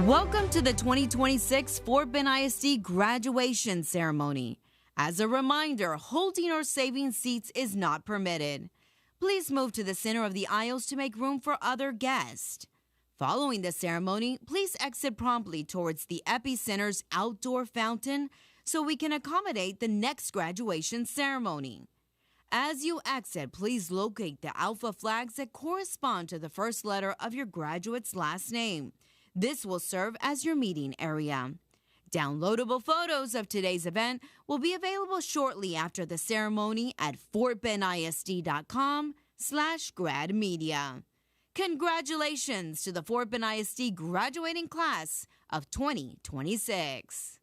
Welcome to the 2026 Fort Bend ISD graduation ceremony. As a reminder, holding or saving seats is not permitted. Please move to the center of the aisles to make room for other guests. Following the ceremony, please exit promptly towards the Epicenter's outdoor fountain so we can accommodate the next graduation ceremony. As you exit, please locate the alpha flags that correspond to the first letter of your graduate's last name. This will serve as your meeting area. Downloadable photos of today's event will be available shortly after the ceremony at fortbendisd.com/gradmedia. Congratulations to the Fort Bend ISD graduating class of 2026.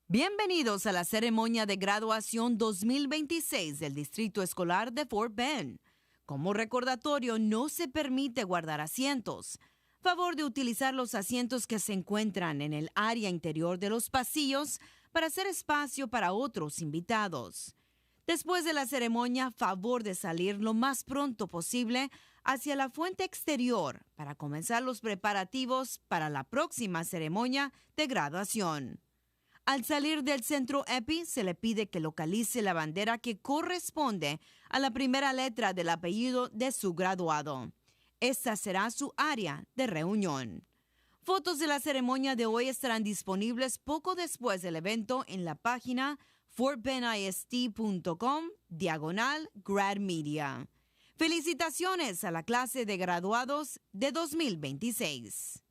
Bienvenidos a la ceremonia de graduación 2026 del Distrito Escolar de Fort Bend. Como recordatorio, no se permite guardar asientos. Favor de utilizar los asientos que se encuentran en el área interior de los pasillos para hacer espacio para otros invitados. Después de la ceremonia, favor de salir lo más pronto posible hacia la fuente exterior para comenzar los preparativos para la próxima ceremonia de graduación. Al salir del centro EPI, se le pide que localice la bandera que corresponde a la primera letra del apellido de su graduado. Esta será su área de reunión. Fotos de la ceremonia de hoy estarán disponibles poco después del evento en la página fortbendisd.com/gradmedia. Felicitaciones a la clase de graduados de 2026.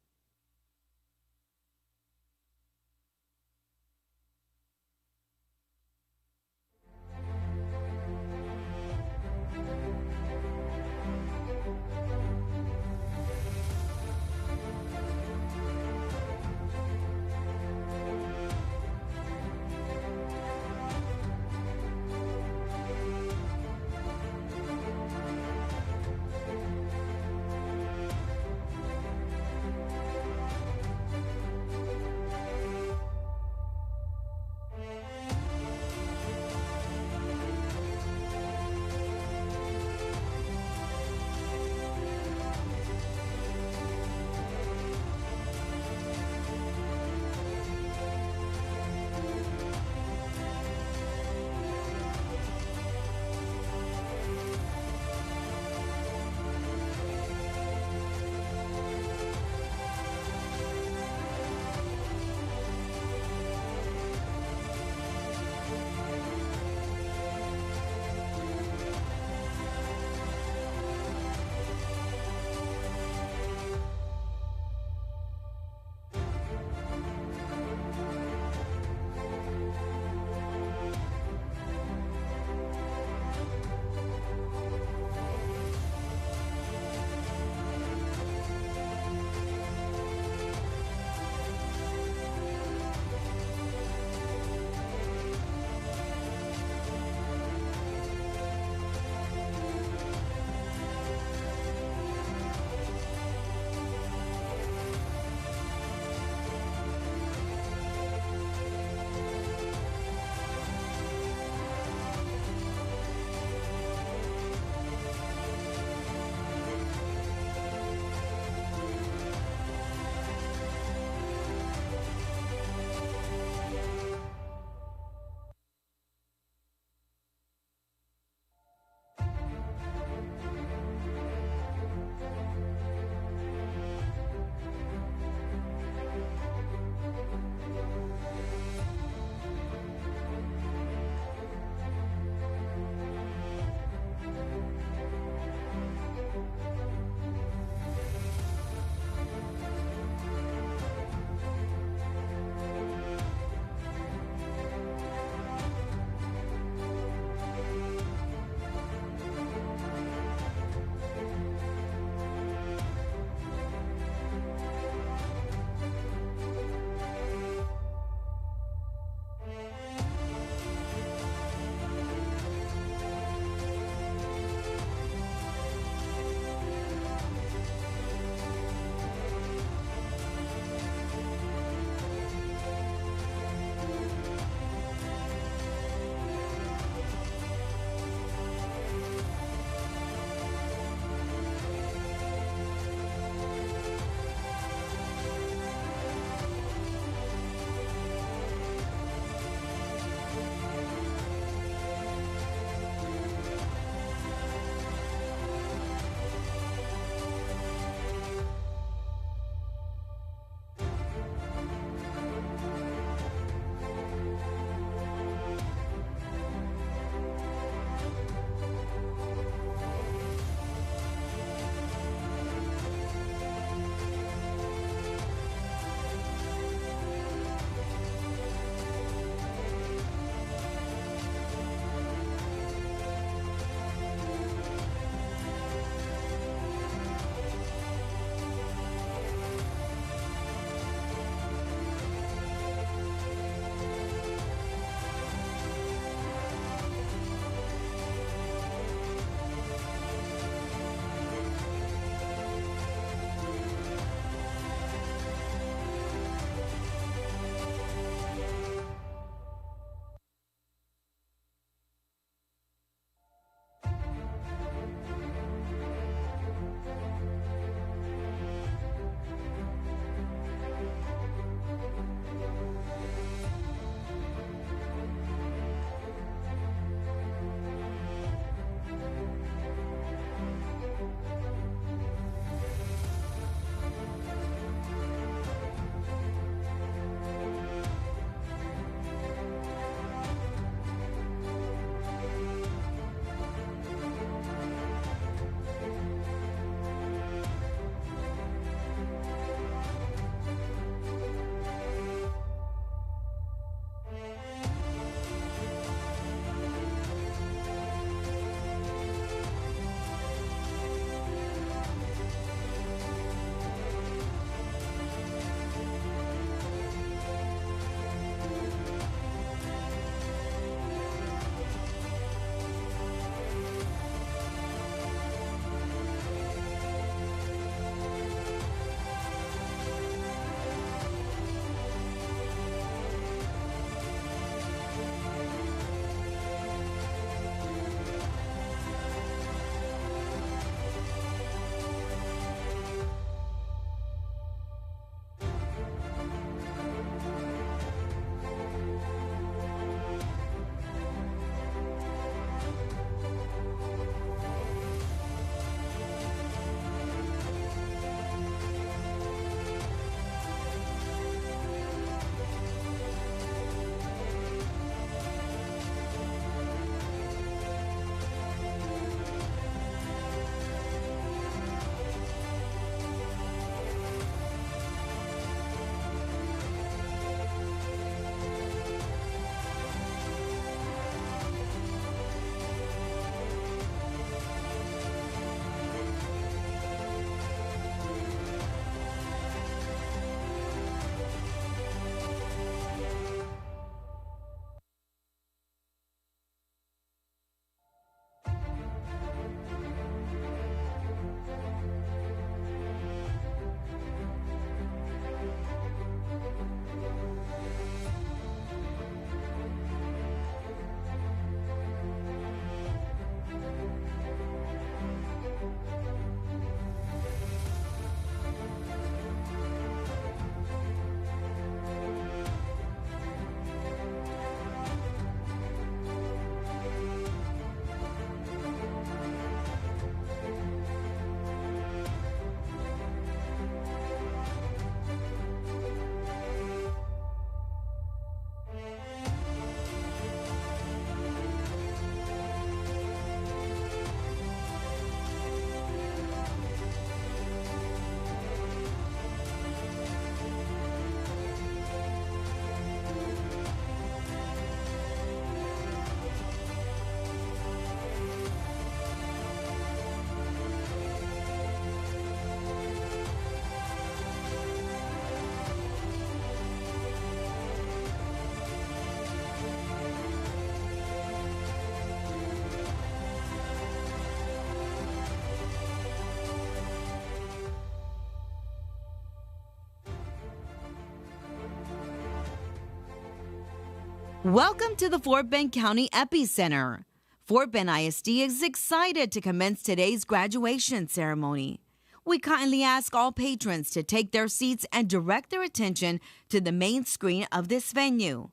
Welcome to the Fort Bend County Epicenter. Fort Bend ISD is excited to commence today's graduation ceremony. We kindly ask all patrons to take their seats and direct their attention to the main screen of this venue.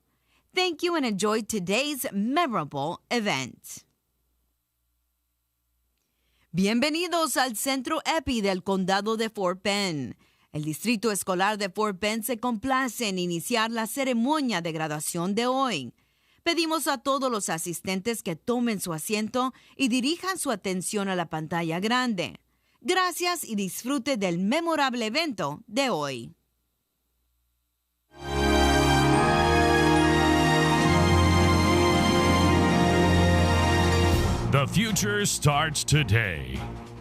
Thank you and enjoy today's memorable event. Bienvenidos al Centro EPI del Condado de Fort Bend. El Distrito Escolar de Fort Bend se complace en iniciar la ceremonia de graduación de hoy. Pedimos a todos los asistentes que tomen su asiento y dirijan su atención a la pantalla grande. Gracias y disfrute del memorable evento de hoy. The future starts today,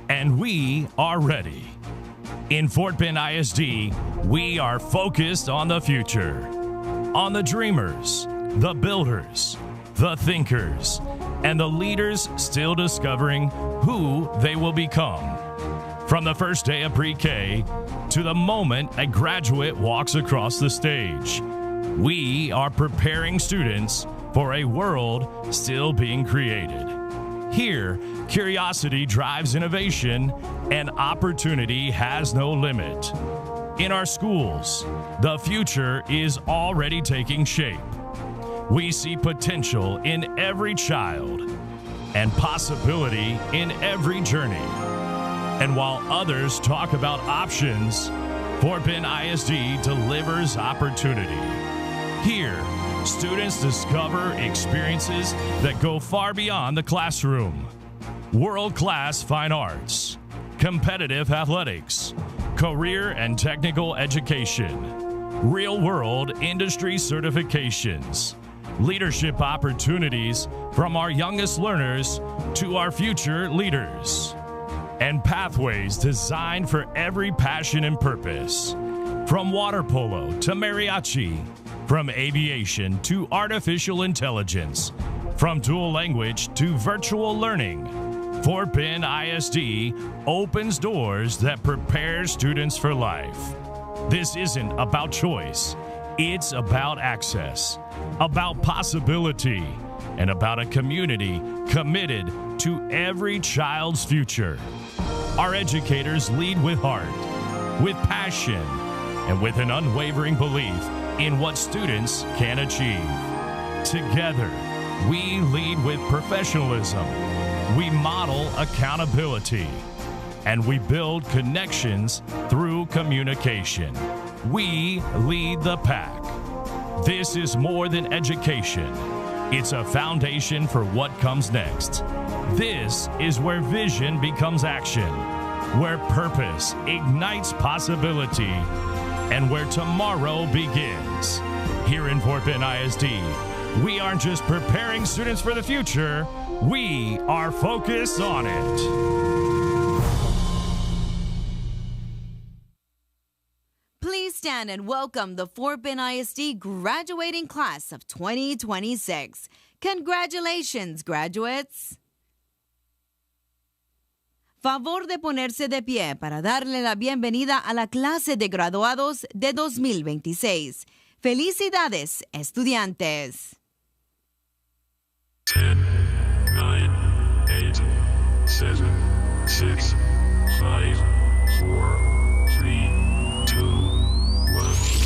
and we are ready. In Fort Bend ISD, we are focused on the future, on the dreamers, the builders, the thinkers, and the leaders still discovering who they will become. From the first day of pre-K to the moment a graduate walks across the stage, we are preparing students for a world still being created. Here, curiosity drives innovation and opportunity has no limit. In our schools, the future is already taking shape. We see potential in every child and possibility in every journey. And while others talk about options, Fort Bend ISD delivers opportunity. Here, students discover experiences that go far beyond the classroom. World-class fine arts, competitive athletics, career and technical education, real-world industry certifications, leadership opportunities from our youngest learners to our future leaders, and pathways designed for every passion and purpose. From water polo to mariachi, from aviation to artificial intelligence, from dual language to virtual learning, Fort Bend ISD opens doors that prepare students for life. This isn't about choice. It's about access, about possibility, and about a community committed to every child's future. Our educators lead with heart, with passion, and with an unwavering belief in what students can achieve. Together, we lead with professionalism, we model accountability, and we build connections through communication. We lead the pack. This is more than education. It's a foundation for what comes next. This is where vision becomes action, where purpose ignites possibility, and where tomorrow begins. Here in Fort Bend ISD, we aren't just preparing students for the future, we are focused on it. Please stand and welcome the Fort Bend ISD graduating class of 2026. Congratulations, graduates. Favor de ponerse de pie para darle la bienvenida a la clase de graduados de 2026. ¡Felicidades, estudiantes! 10, 9, 8, 7, 6, 5, 4, 3, 2, 1.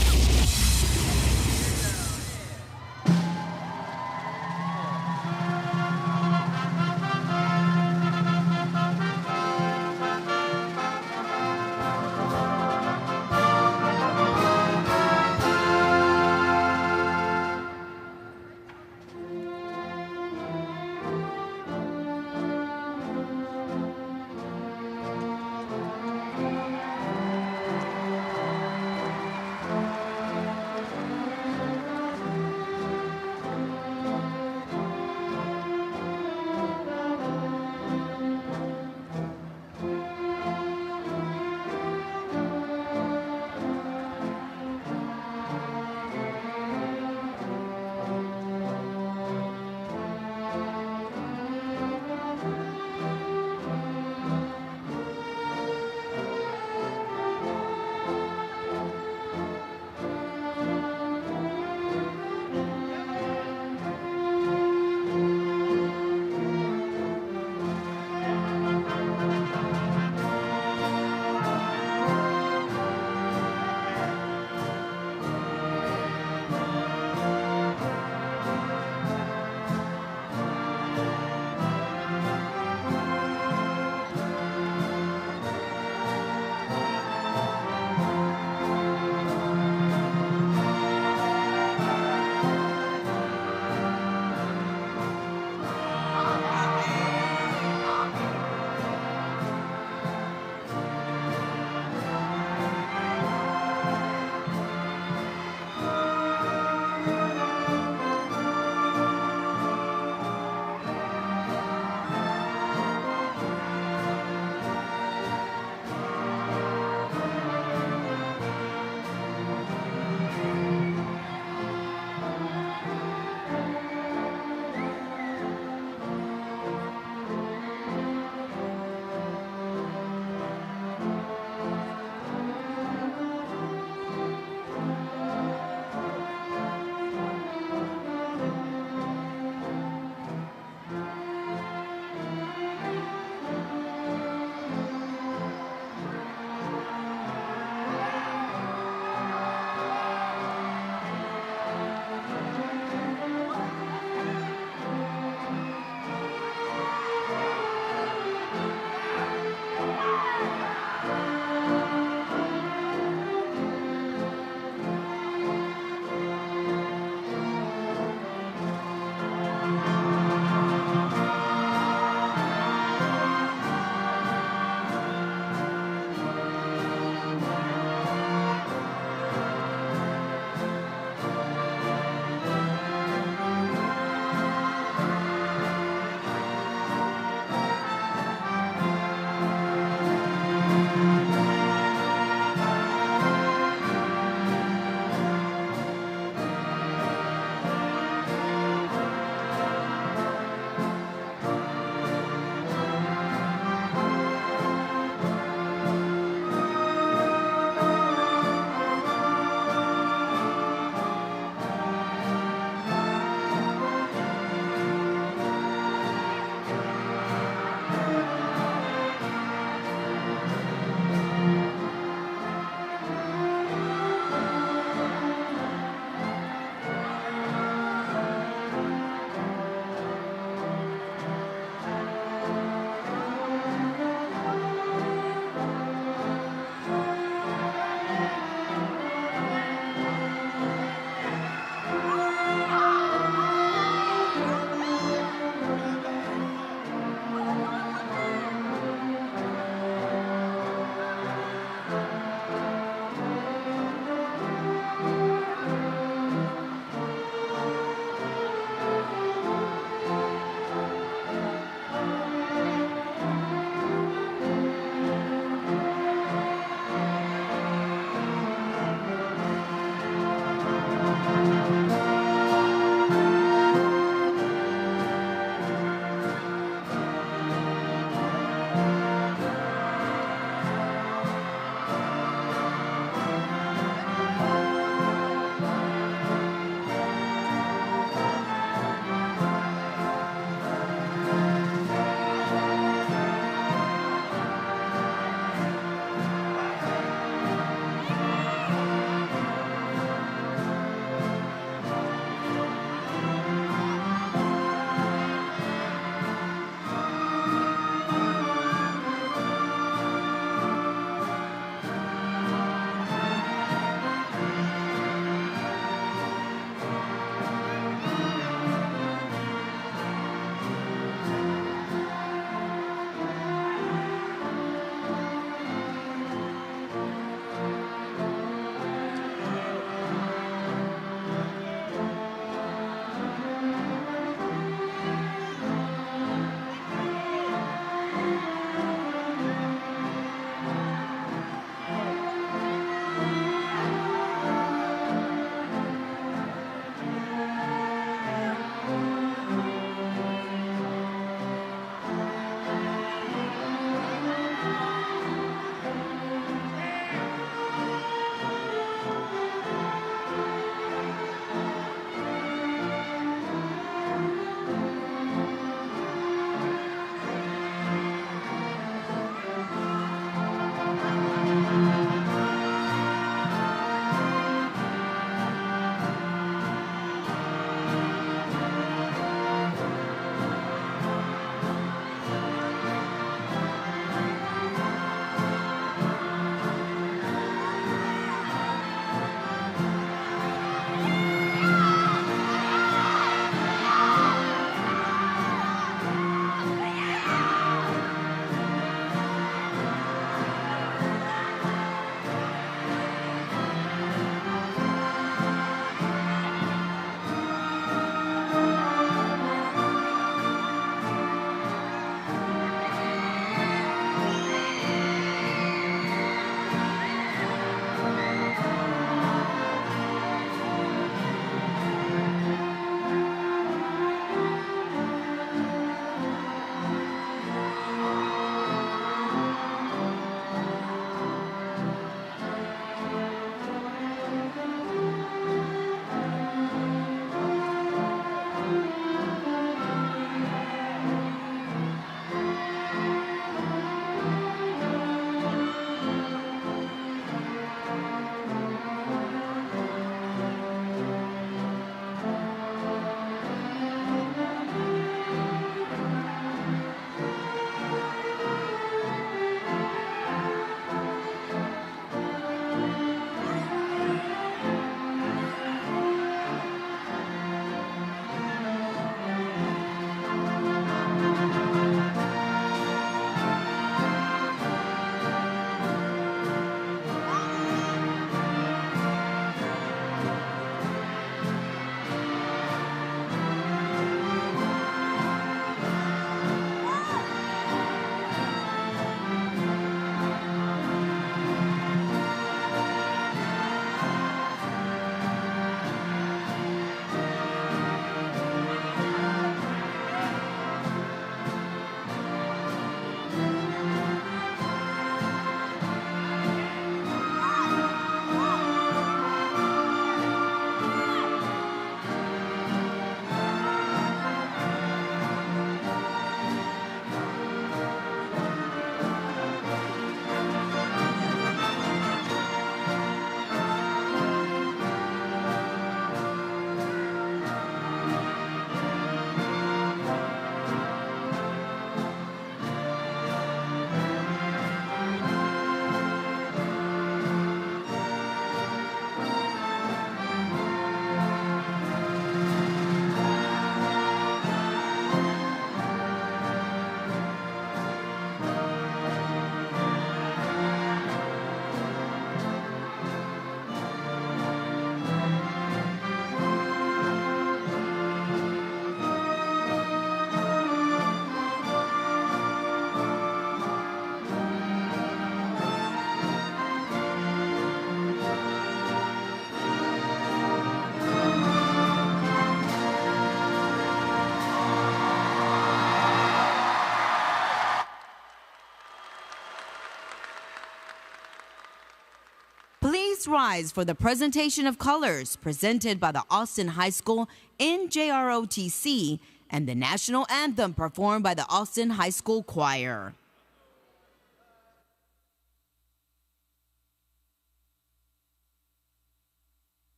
Please rise for the presentation of colors presented by the Austin High School NJROTC and the national anthem performed by the Austin High School Choir.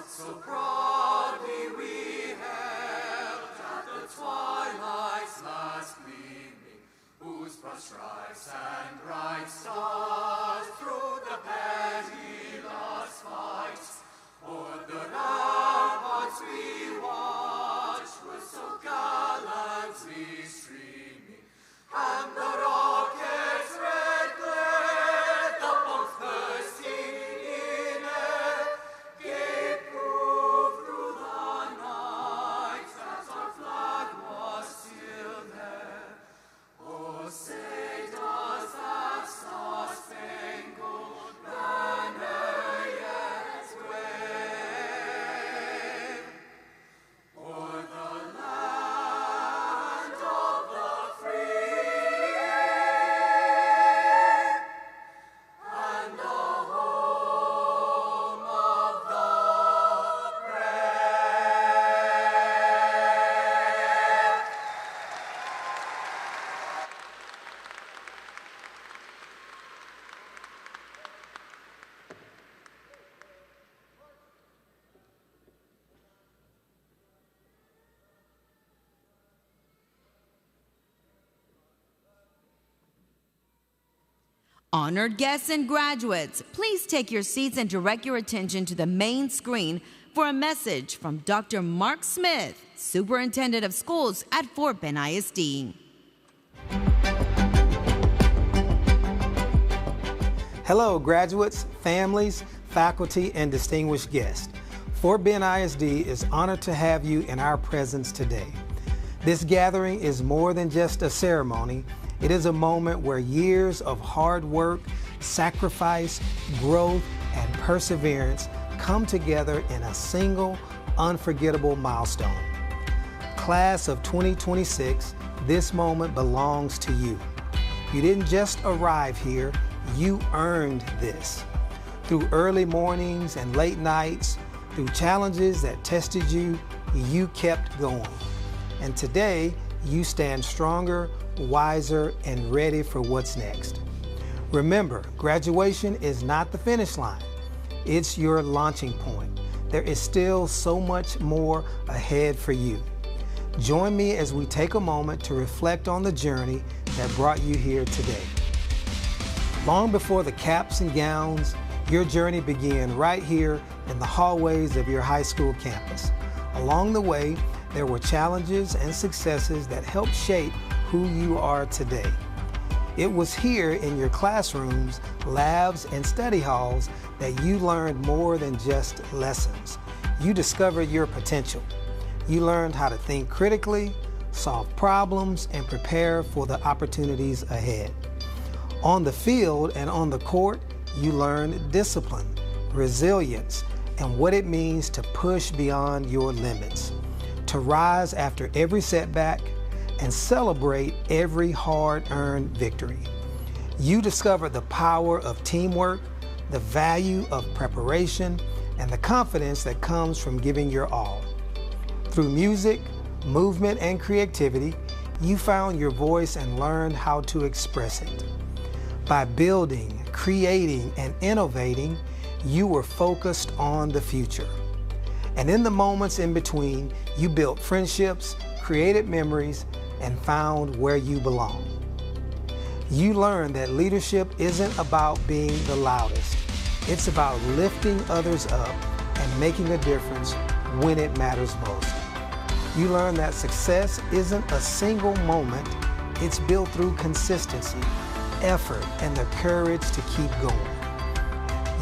So proudly we hailed at the twilight's last gleaming, whose broad stripes and bright stars through the perilous fights o'er the ramparts we watched were so gallantly streaming, and the rockets' red glare, the bombs bursting in air, gave proof through the night that our flag was still there. Oh, say does that star-spangled banner yet wave o'er the land of the free and the home of the brave. Honored guests and graduates, please take your seats and direct your attention to the main screen for a message from Dr. Mark Smith, Superintendent of Schools at Fort Bend ISD. Hello, graduates, families, faculty, and distinguished guests. Fort Bend ISD is honored to have you in our presence today. This gathering is more than just a ceremony. It is a moment where years of hard work, sacrifice, growth, and perseverance come together in a single, unforgettable milestone. Class of 2026, this moment belongs to you. You didn't just arrive here, you earned this. Through early mornings and late nights, through challenges that tested you, you kept going. And today, you stand stronger, wiser, and ready for what's next. Remember, graduation is not the finish line. It's your launching point. There is still so much more ahead for you. Join me as we take a moment to reflect on the journey that brought you here today. Long before the caps and gowns, your journey began right here in the hallways of your high school campus. Along the way, there were challenges and successes that helped shape who you are today. It was here in your classrooms, labs, and study halls that you learned more than just lessons. You discovered your potential. You learned how to think critically, solve problems, and prepare for the opportunities ahead. On the field and on the court, you learned discipline, resilience, and what it means to push beyond your limits, to rise after every setback, and celebrate every hard-earned victory. You discovered the power of teamwork, the value of preparation, and the confidence that comes from giving your all. Through music, movement, and creativity, you found your voice and learned how to express it. By building, creating, and innovating, you were focused on the future. And in the moments in between, you built friendships, created memories, and found where you belong. You learned that leadership isn't about being the loudest. It's about lifting others up and making a difference when it matters most. You learned that success isn't a single moment. It's built through consistency, effort, and the courage to keep going.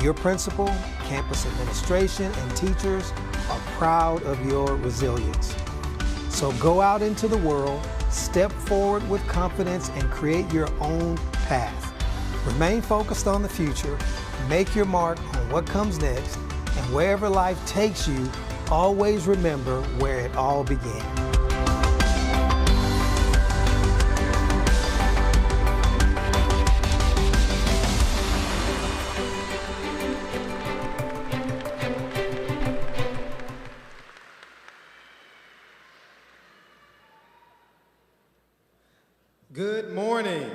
Your principal, campus administration, and teachers are proud of your resilience. So go out into the world, Step forward with confidence and create your own path. Remain focused on the future, make your mark on what comes next, and wherever life takes you, always remember where it all began. Good morning.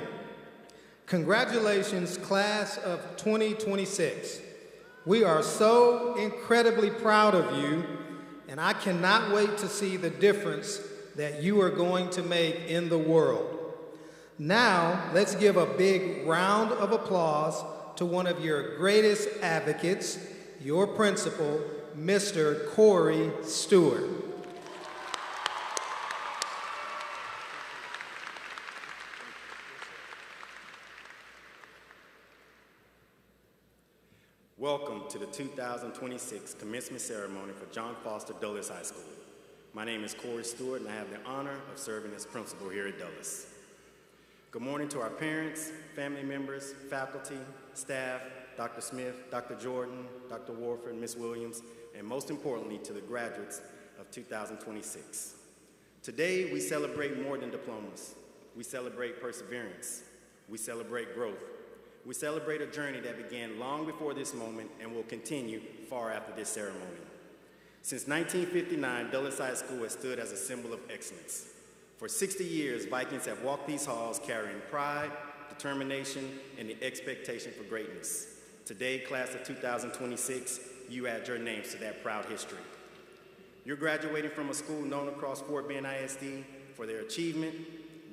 Congratulations, class of 2026. We are so incredibly proud of you, and I cannot wait to see the difference that you are going to make in the world. Now, let's give a big round of applause to one of your greatest advocates, your principal, Mr. Corey Stewart. Welcome to the 2026 commencement ceremony for John Foster Dulles High School. My name is Corey Stewart, and I have the honor of serving as principal here at Dulles. Good morning to our parents, family members, faculty, staff, Dr. Smith, Dr. Jordan, Dr. Warford, Ms. Williams, and most importantly, to the graduates of 2026. Today, we celebrate more than diplomas. We celebrate perseverance. We celebrate growth. We celebrate a journey that began long before this moment and will continue far after this ceremony. Since 1959, Dulles High School has stood as a symbol of excellence. For 60 years, Vikings have walked these halls carrying pride, determination, and the expectation for greatness. Today, class of 2026, you add your names to that proud history. You're graduating from a school known across Fort Bend ISD for their achievement,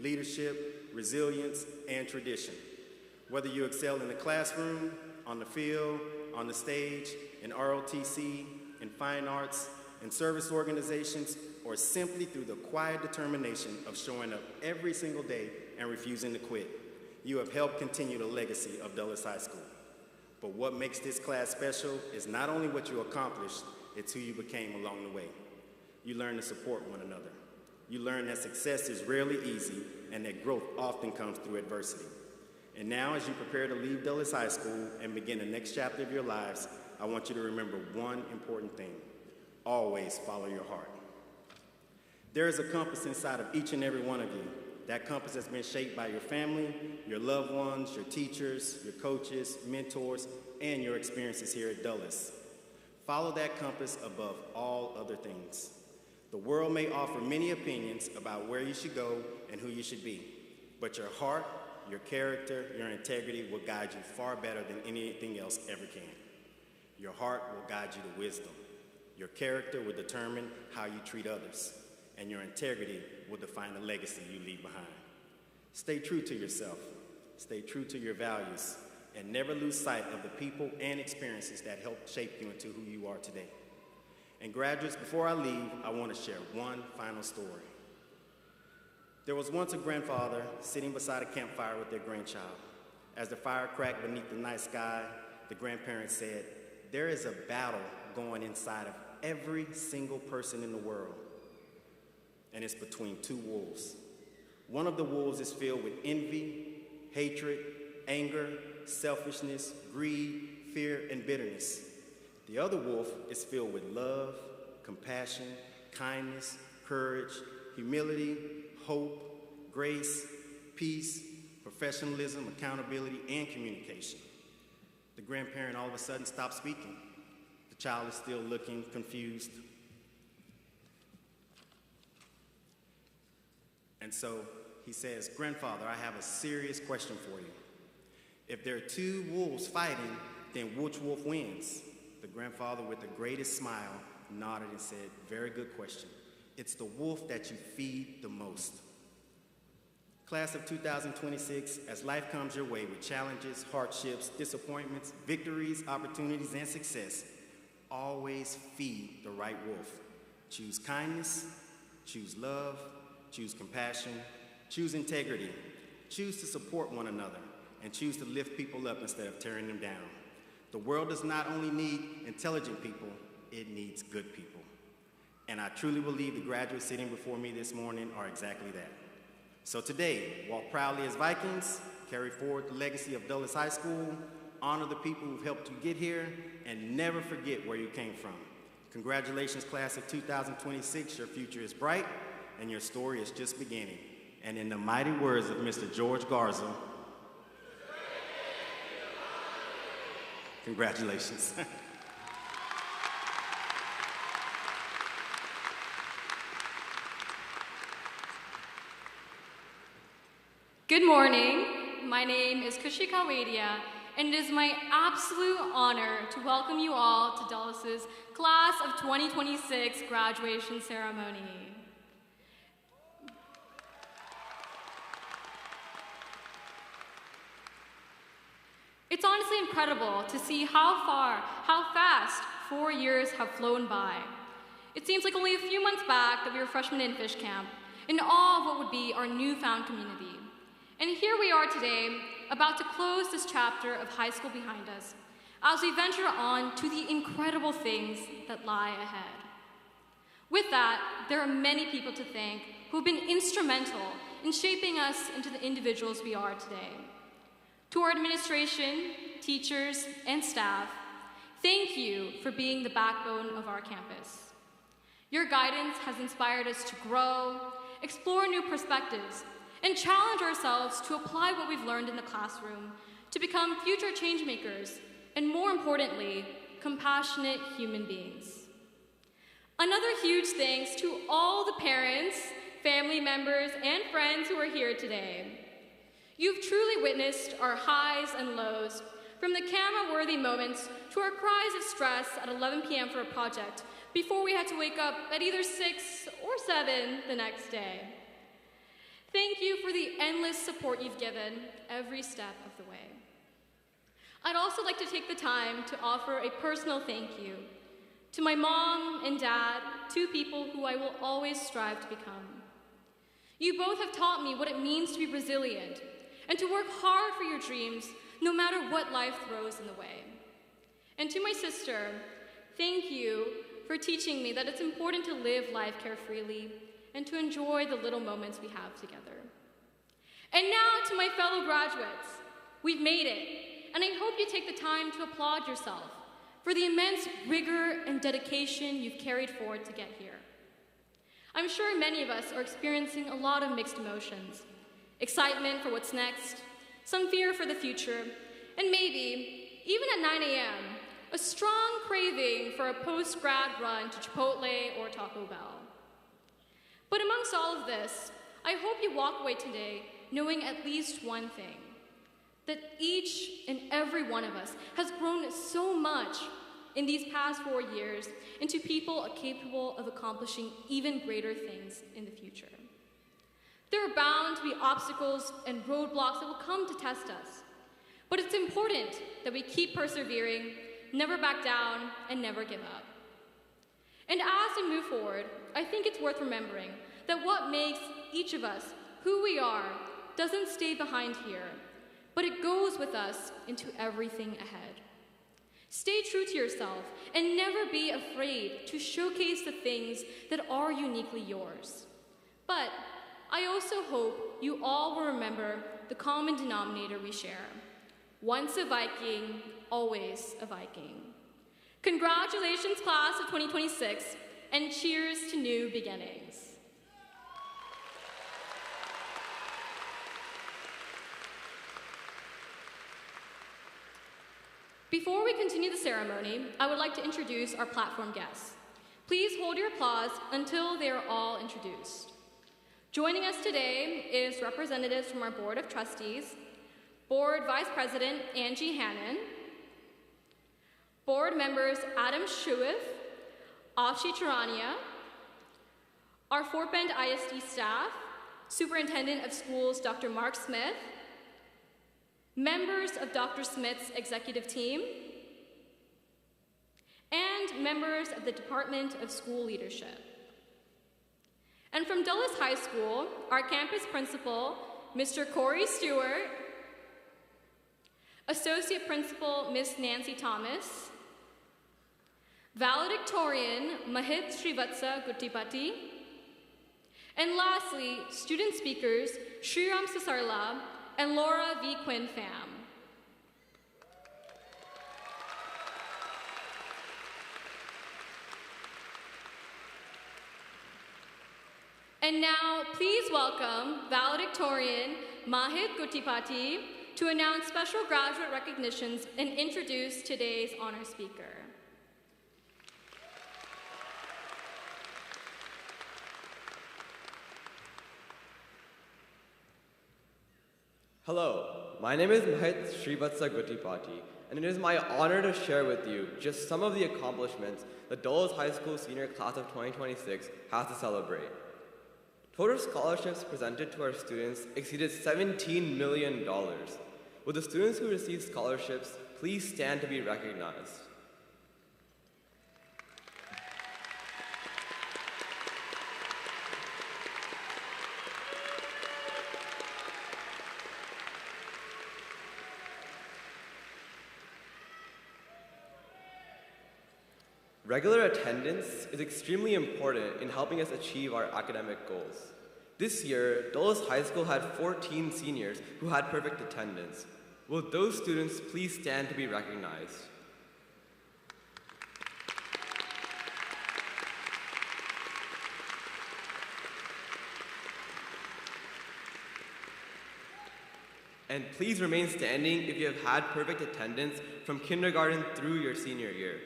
leadership, resilience, and tradition. Whether you excel in the classroom, on the field, on the stage, in ROTC, in fine arts, in service organizations, or simply through the quiet determination of showing up every single day and refusing to quit, you have helped continue the legacy of Dulles High School. But what makes this class special is not only what you accomplished, it's who you became along the way. You learn to support one another. You learn that success is rarely easy and that growth often comes through adversity. And now, as you prepare to leave Dulles High School and begin the next chapter of your lives, I want you to remember one important thing. Always follow your heart. There is a compass inside of each and every one of you. That compass has been shaped by your family, your loved ones, your teachers, your coaches, mentors, and your experiences here at Dulles. Follow that compass above all other things. The world may offer many opinions about where you should go and who you should be, but your heart, your character, your integrity will guide you far better than anything else ever can. Your heart will guide you to wisdom. Your character will determine how you treat others. And your integrity will define the legacy you leave behind. Stay true to yourself. Stay true to your values. And never lose sight of the people and experiences that helped shape you into who you are today. And graduates, before I leave, I want to share one final story. There was once a grandfather sitting beside a campfire with their grandchild. As the fire cracked beneath the night sky, the grandparents said, "There is a battle going inside of every single person in the world, and it's between two wolves. One of the wolves is filled with envy, hatred, anger, selfishness, greed, fear, and bitterness. The other wolf is filled with love, compassion, kindness, courage, humility, hope, grace, peace, professionalism, accountability, and communication." The grandparent all of a sudden stopped speaking. The child is still looking confused. And so he says, "Grandfather, I have a serious question for you. If there are two wolves fighting, then which wolf wins?" The grandfather, with the greatest smile, nodded and said, "Very good question. It's the wolf that you feed the most." Class of 2026, as life comes your way with challenges, hardships, disappointments, victories, opportunities, and success, always feed the right wolf. Choose kindness, choose love, choose compassion, choose integrity, choose to support one another, and choose to lift people up instead of tearing them down. The world does not only need intelligent people, it needs good people. And I truly believe the graduates sitting before me this morning are exactly that. So today, walk proudly as Vikings, carry forward the legacy of Dulles High School, honor the people who've helped you get here, and never forget where you came from. Congratulations, class of 2026. Your future is bright, and your story is just beginning. And in the mighty words of Mr. George Garza, congratulations. Good morning. My name is Kushika Wadia, and it is my absolute honor to welcome you all to Dulles' Class of 2026 graduation ceremony. It's honestly incredible to see how fast 4 years have flown by. It seems like only a few months back that we were freshmen in Fish Camp, in awe of what would be our newfound community. And here we are today, about to close this chapter of high school behind us, as we venture on to the incredible things that lie ahead. With that, there are many people to thank who have been instrumental in shaping us into the individuals we are today. To our administration, teachers, and staff, thank you for being the backbone of our campus. Your guidance has inspired us to grow, explore new perspectives, and challenge ourselves to apply what we've learned in the classroom to become future changemakers, and more importantly, compassionate human beings. Another huge thanks to all the parents, family members, and friends who are here today. You've truly witnessed our highs and lows, from the camera-worthy moments to our cries of stress at 11 p.m. for a project before we had to wake up at either 6 or 7 the next day. Thank you for the endless support you've given every step of the way. I'd also like to take the time to offer a personal thank you to my mom and dad, two people who I will always strive to become. You both have taught me what it means to be resilient and to work hard for your dreams no matter what life throws in the way. And to my sister, thank you for teaching me that it's important to live life carefreely and to enjoy the little moments we have together. And now to my fellow graduates, we've made it, and I hope you take the time to applaud yourself for the immense rigor and dedication you've carried forward to get here. I'm sure many of us are experiencing a lot of mixed emotions, excitement for what's next, some fear for the future, and maybe, even at 9 a.m., a strong craving for a post-grad run to Chipotle or Taco Bell. But amongst all of this, I hope you walk away today knowing at least one thing, that each and every one of us has grown so much in these past 4 years into people capable of accomplishing even greater things in the future. There are bound to be obstacles and roadblocks that will come to test us, but it's important that we keep persevering, never back down, and never give up. And as we move forward, I think it's worth remembering that what makes each of us who we are doesn't stay behind here, but it goes with us into everything ahead. Stay true to yourself and never be afraid to showcase the things that are uniquely yours. But I also hope you all will remember the common denominator we share. Once a Viking, always a Viking. Congratulations, class of 2026, and cheers to new beginnings. Before we continue the ceremony, I would like to introduce our platform guests. Please hold your applause until they are all introduced. Joining us today is representatives from our Board of Trustees, Board Vice President Angie Hannon, Board members Adam Shuif, Afshi Charania, our Fort Bend ISD staff, Superintendent of Schools Dr. Mark Smith, members of Dr. Smith's executive team, and members of the Department of School Leadership. And from Dulles High School, our campus principal, Mr. Corey Stewart, Associate Principal, Ms. Nancy Thomas, Valedictorian, Mahit Srivatsa Guttipati, And lastly, student speakers Shriram Sasarla and Laura V. Quinn Pham. And now, please welcome valedictorian Mahit Gutipati to announce special graduate recognitions and introduce today's honor speaker. Hello, my name is Mahit Srivatsa Gutipati, and it is my honor to share with you just some of the accomplishments the Dulles High School senior class of 2026 has to celebrate. Total scholarships presented to our students exceeded $17 million. Will the students who received scholarships please stand to be recognized? Regular attendance is extremely important in helping us achieve our academic goals. This year, Dulles High School had 14 seniors who had perfect attendance. Will those students please stand to be recognized? And please remain standing if you have had perfect attendance from kindergarten through your senior year.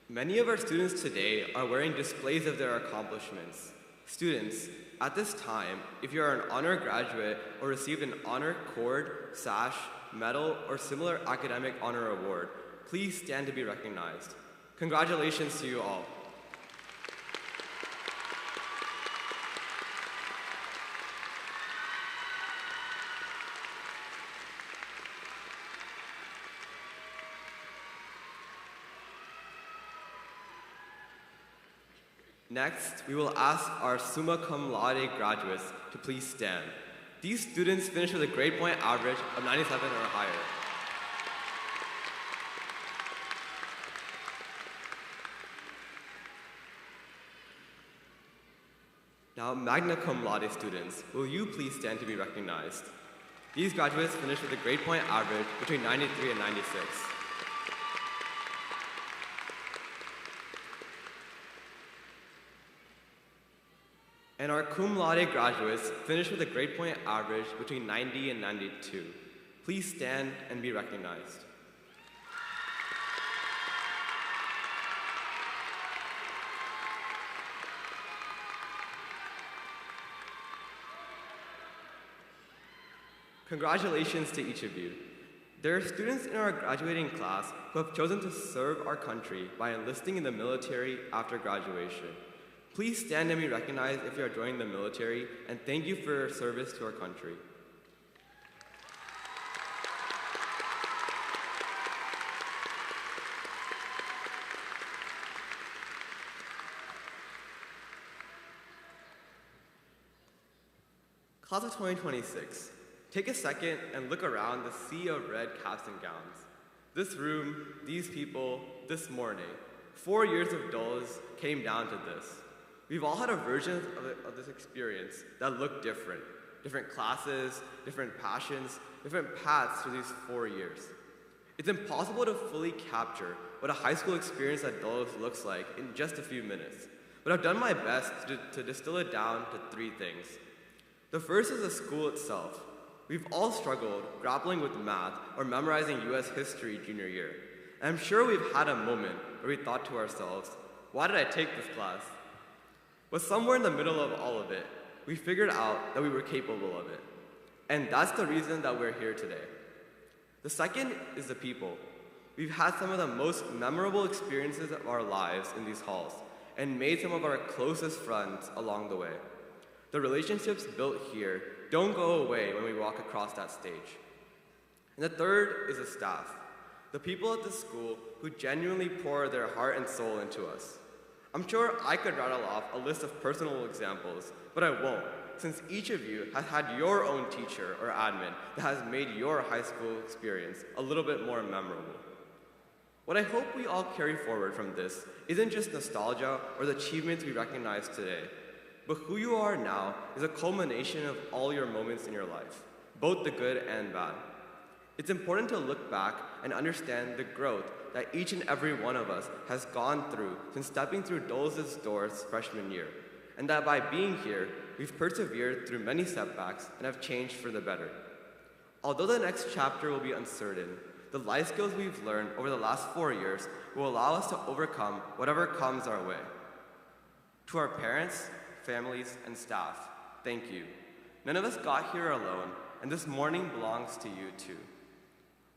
Many of our students today are wearing displays of their accomplishments. Students, at this time, if you are an honor graduate or received an honor cord, sash, medal, or similar academic honor award, please stand to be recognized. Congratulations to you all. Next, we will ask our summa cum laude graduates to please stand. These students finished with a grade point average of 97 or higher. Now, magna cum laude students, will you please stand to be recognized? These graduates finished with a grade point average between 93 and 96. And our cum laude graduates finished with a grade point average between 90 and 92. Please stand and be recognized. Congratulations to each of you. There are students in our graduating class who have chosen to serve our country by enlisting in the military after graduation. Please stand and be recognized if you are joining the military, and thank you for your service to our country. Class of 2026, take a second and look around the sea of red caps and gowns. This room, these people, this morning, 4 years of Dulles came down to this. We've all had a version of this experience that looked different. Different classes, different passions, different paths through these 4 years. It's impossible to fully capture what a high school experience at Dulles looks like in just a few minutes, but I've done my best to distill it down to 3 things. The first is the school itself. We've all struggled grappling with math or memorizing US history junior year. And I'm sure we've had a moment where we thought to ourselves, why did I take this class? But somewhere in the middle of all of it, we figured out that we were capable of it. And that's the reason that we're here today. The second is the people. We've had some of the most memorable experiences of our lives in these halls and made some of our closest friends along the way. The relationships built here don't go away when we walk across that stage. And the third is the staff, the people at the school who genuinely pour their heart and soul into us. I'm sure I could rattle off a list of personal examples, but I won't, since each of you has had your own teacher or admin that has made your high school experience a little bit more memorable. What I hope we all carry forward from this isn't just nostalgia or the achievements we recognize today, but who you are now is a culmination of all your moments in your life, both the good and bad. It's important to look back and understand the growth that each and every one of us has gone through since stepping through Dulles' doors freshman year, and that by being here, we've persevered through many setbacks and have changed for the better. Although the next chapter will be uncertain, the life skills we've learned over the last 4 years will allow us to overcome whatever comes our way. To our parents, families, and staff, thank you. None of us got here alone, and this morning belongs to you too.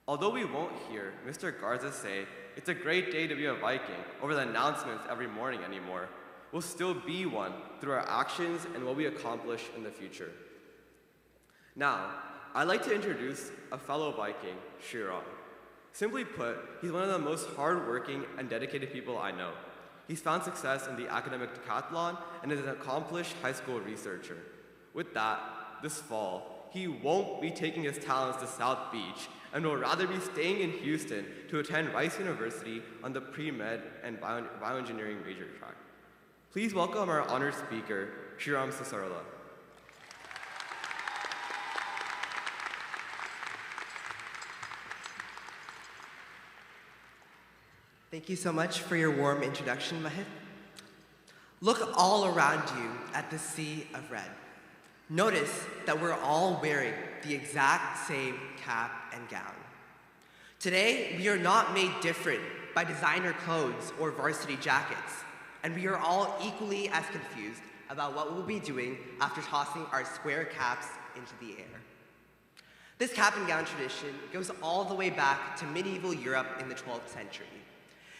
Although we won't hear Mr. Garza say, "It's a great day to be a Viking" over the announcements every morning anymore, we'll still be one through our actions and what we accomplish in the future. Now, I'd like to introduce a fellow Viking, Shiram. Simply put, he's one of the most hardworking and dedicated people I know. He's found success in the academic decathlon and is an accomplished high school researcher. With that, this fall, he won't be taking his talents to South Beach and will rather be staying in Houston to attend Rice University on the pre-med and bioengineering major track. Please welcome our honored speaker, Shiram Sisarla. Thank you so much for your warm introduction, Mahit. Look all around you at the sea of red. Notice that we're all wearing the exact same cap and gown. Today, we are not made different by designer clothes or varsity jackets, and we are all equally as confused about what we'll be doing after tossing our square caps into the air. This cap and gown tradition goes all the way back to medieval Europe in the 12th century.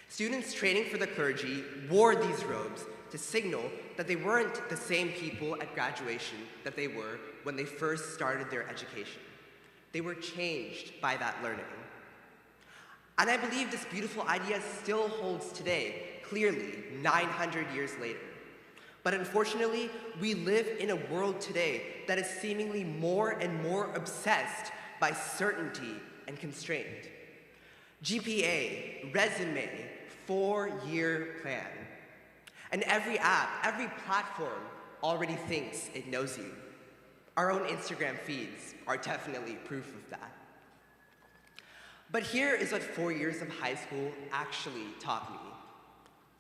Students training for the clergy wore these robes to signal that they weren't the same people at graduation that they were when they first started their education. They were changed by that learning. And I believe this beautiful idea still holds today, clearly 900 years later. But unfortunately, we live in a world today that is seemingly more and more obsessed by certainty and constraint. GPA, resume, 4-year plan. And every app, every platform already thinks it knows you. Our own Instagram feeds are definitely proof of that. But here is what 4 years of high school actually taught me.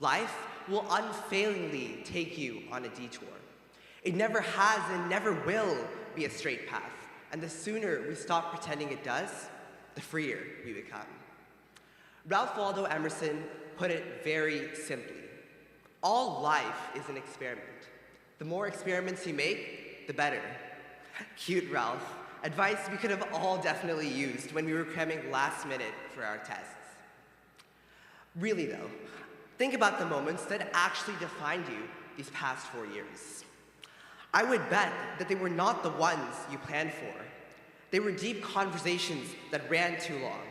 Life will unfailingly take you on a detour. It never has and never will be a straight path. And the sooner we stop pretending it does, the freer we become. Ralph Waldo Emerson put it very simply. All life is an experiment. The more experiments you make, the better. Cute Ralph. Advice we could have all definitely used when we were cramming last minute for our tests. Really though, think about the moments that actually defined you these past 4 years. I would bet that they were not the ones you planned for. They were deep conversations that ran too long.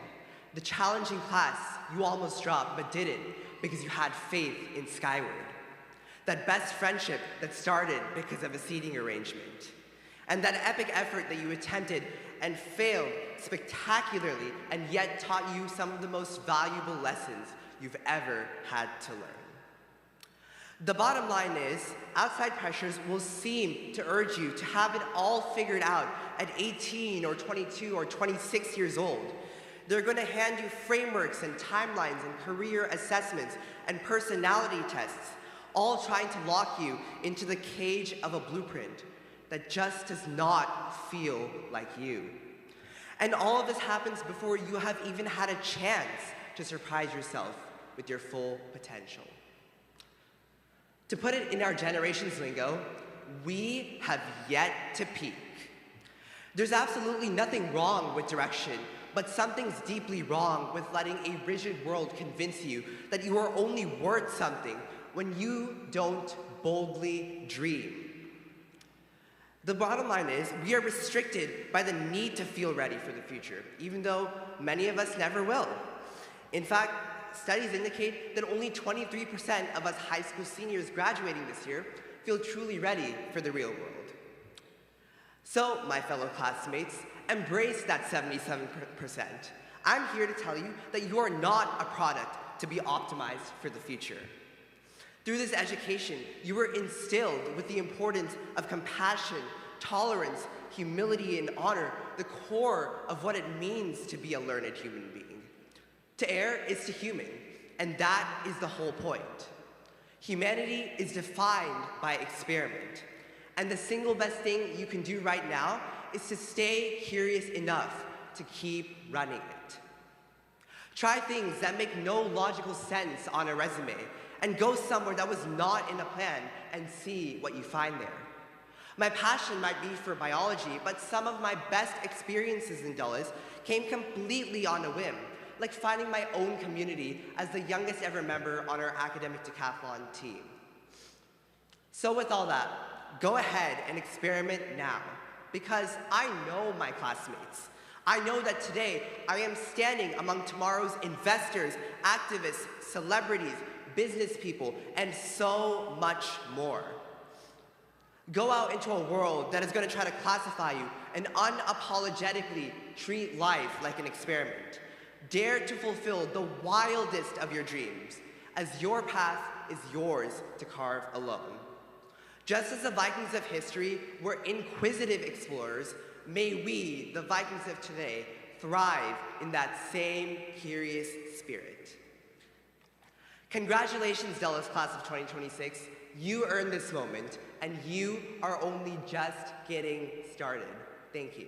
The challenging class you almost dropped but didn't because you had faith in Skyward. That best friendship that started because of a seating arrangement. And that epic effort that you attempted and failed spectacularly and yet taught you some of the most valuable lessons you've ever had to learn. The bottom line is, outside pressures will seem to urge you to have it all figured out at 18 or 22 or 26 years old. They're going to hand you frameworks and timelines and career assessments and personality tests, all trying to lock you into the cage of a blueprint that just does not feel like you. And all of this happens before you have even had a chance to surprise yourself with your full potential. To put it in our generation's lingo, we have yet to peak. There's absolutely nothing wrong with direction, but something's deeply wrong with letting a rigid world convince you that you are only worth something when you don't boldly dream. The bottom line is, we are restricted by the need to feel ready for the future, even though many of us never will. In fact, studies indicate that only 23% of us high school seniors graduating this year feel truly ready for the real world. So, my fellow classmates, embrace that 77%. I'm here to tell you that you are not a product to be optimized for the future. Through this education, you were instilled with the importance of compassion, tolerance, humility, and honor, the core of what it means to be a learned human being. To err is to human, and that is the whole point. Humanity is defined by experiment, and the single best thing you can do right now is to stay curious enough to keep running it. Try things that make no logical sense on a resume, and go somewhere that was not in a plan and see what you find there. My passion might be for biology, but some of my best experiences in Dulles came completely on a whim, like finding my own community as the youngest ever member on our academic decathlon team. So with all that, go ahead and experiment now, because I know my classmates. I know that today I am standing among tomorrow's investors, activists, celebrities, business people, and so much more. Go out into a world that is going to try to classify you and unapologetically treat life like an experiment. Dare to fulfill the wildest of your dreams, as your path is yours to carve alone. Just as the Vikings of history were inquisitive explorers, may we, the Vikings of today, thrive in that same curious spirit. Congratulations, Dulles class of 2026. You earned this moment, and you are only just getting started. Thank you.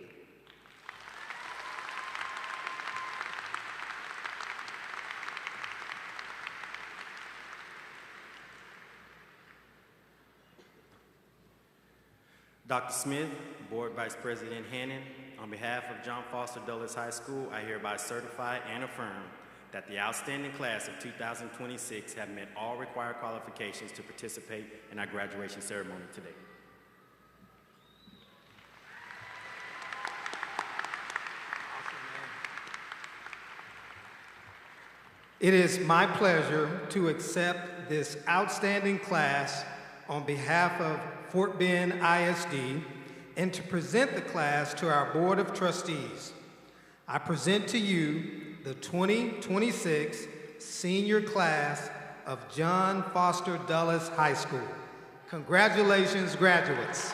Dr. Smith, Board Vice President Hannon, on behalf of John Foster Dulles High School, I hereby certify and affirm that the outstanding class of 2026 have met all required qualifications to participate in our graduation ceremony today. It is my pleasure to accept this outstanding class on behalf of Fort Bend ISD and to present the class to our Board of Trustees. I present to you the 2026 senior class of John Foster Dulles High School. Congratulations, graduates.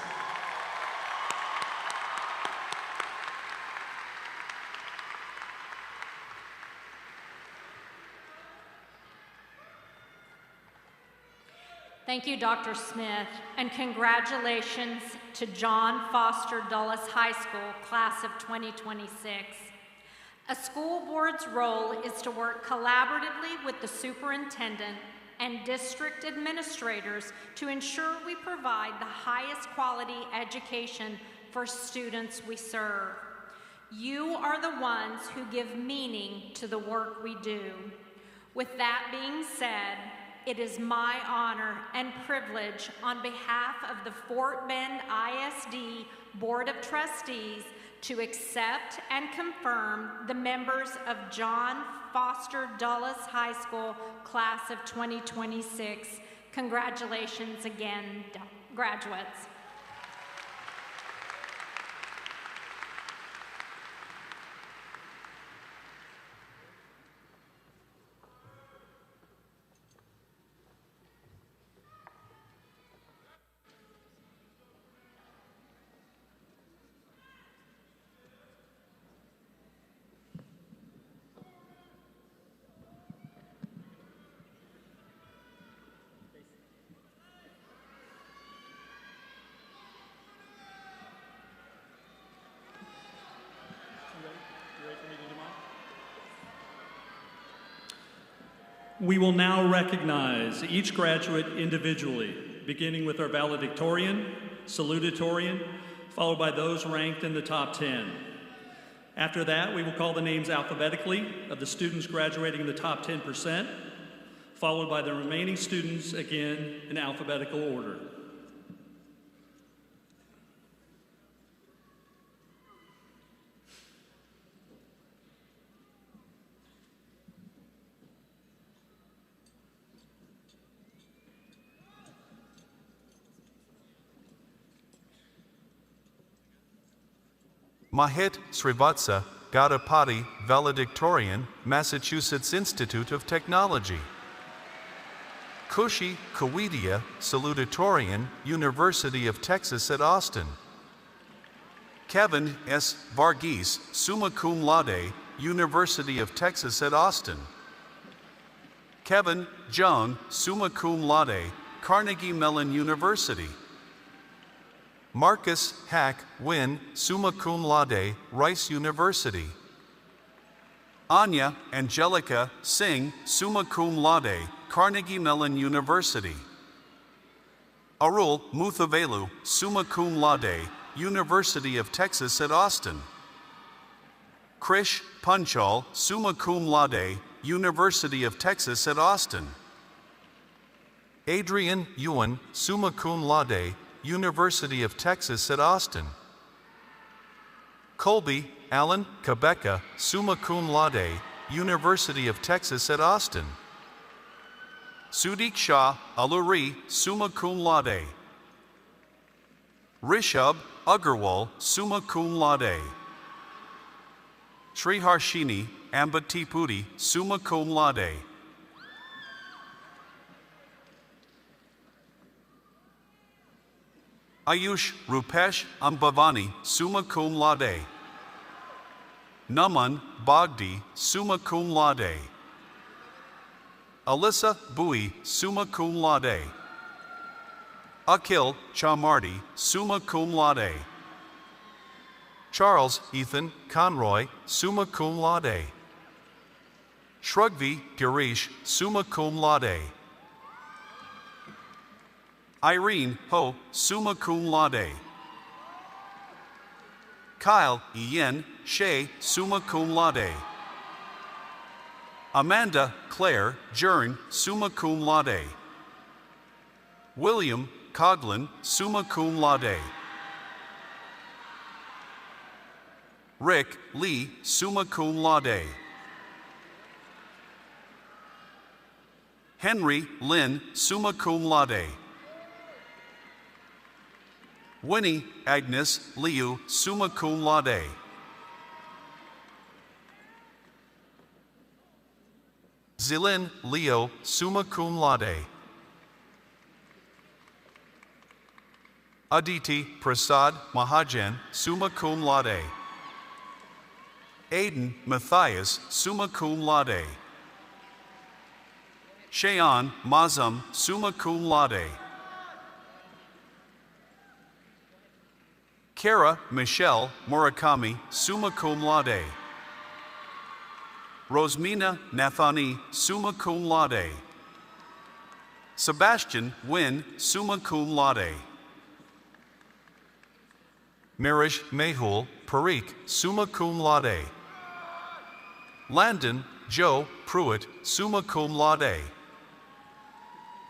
Thank you, Dr. Smith, and congratulations to John Foster Dulles High School, class of 2026. A school board's role is to work collaboratively with the superintendent and district administrators to ensure we provide the highest quality education for students we serve. You are the ones who give meaning to the work we do. With that being said, it is my honor and privilege on behalf of the Fort Bend ISD Board of Trustees to accept and confirm the members of John Foster Dulles High School class of 2026. Congratulations again, graduates. We will now recognize each graduate individually, beginning with our valedictorian, salutatorian, followed by those ranked in the top 10. After that, we will call the names alphabetically of the students graduating in the top 10%, followed by the remaining students, again, in alphabetical order. Mahit Srivatsa Gadapati, valedictorian, Massachusetts Institute of Technology. Kushi Kawidia, salutatorian, University of Texas at Austin. Kevin S. Varghese, summa cum laude, University of Texas at Austin. Kevin Jung, summa cum laude, Carnegie Mellon University. Marcus Hack Wynn, summa cum laude, Rice University. Anya Angelica Singh, summa cum laude, Carnegie Mellon University. Arul Muthavelu, summa cum laude, University of Texas at Austin. Krish Panchal, summa cum laude, University of Texas at Austin. Adrian Ewan, summa cum laude, University of Texas at Austin. Colby Allen Kabeka, summa cum laude, University of Texas at Austin. Sudik Shah Aluri, summa cum laude. Rishabh Agarwal, summa cum laude. Sriharshini Ambatipudi, summa cum laude. Ayush Rupesh Ambavani, summa cum laude. Naman Bogdi, summa cum laude. Alyssa Bui, summa cum laude. Akhil Chamardi, summa cum laude. Charles Ethan Conroy, summa cum laude. Shrugvi Girish, summa cum laude. Irene Ho, summa cum laude. Kyle Ian Shea, summa cum laude. Amanda Claire Jern, summa cum laude. William Coughlin, summa cum laude. Rick Lee, summa cum laude. Henry Lynn, summa cum laude. Winnie Agnes Liu, summa cum laude. Zilin Leo, summa cum laude. Aditi Prasad Mahajan, summa cum laude. Aiden Matthias, summa cum laude. Shayan Mazum, summa cum laude. Kara Michelle Murakami, summa cum laude. Rosmina Nathani, summa cum laude. Sebastian Wynn, summa cum laude. Marish Mehul Parikh, summa cum laude. Landon Joe Pruitt, summa cum laude.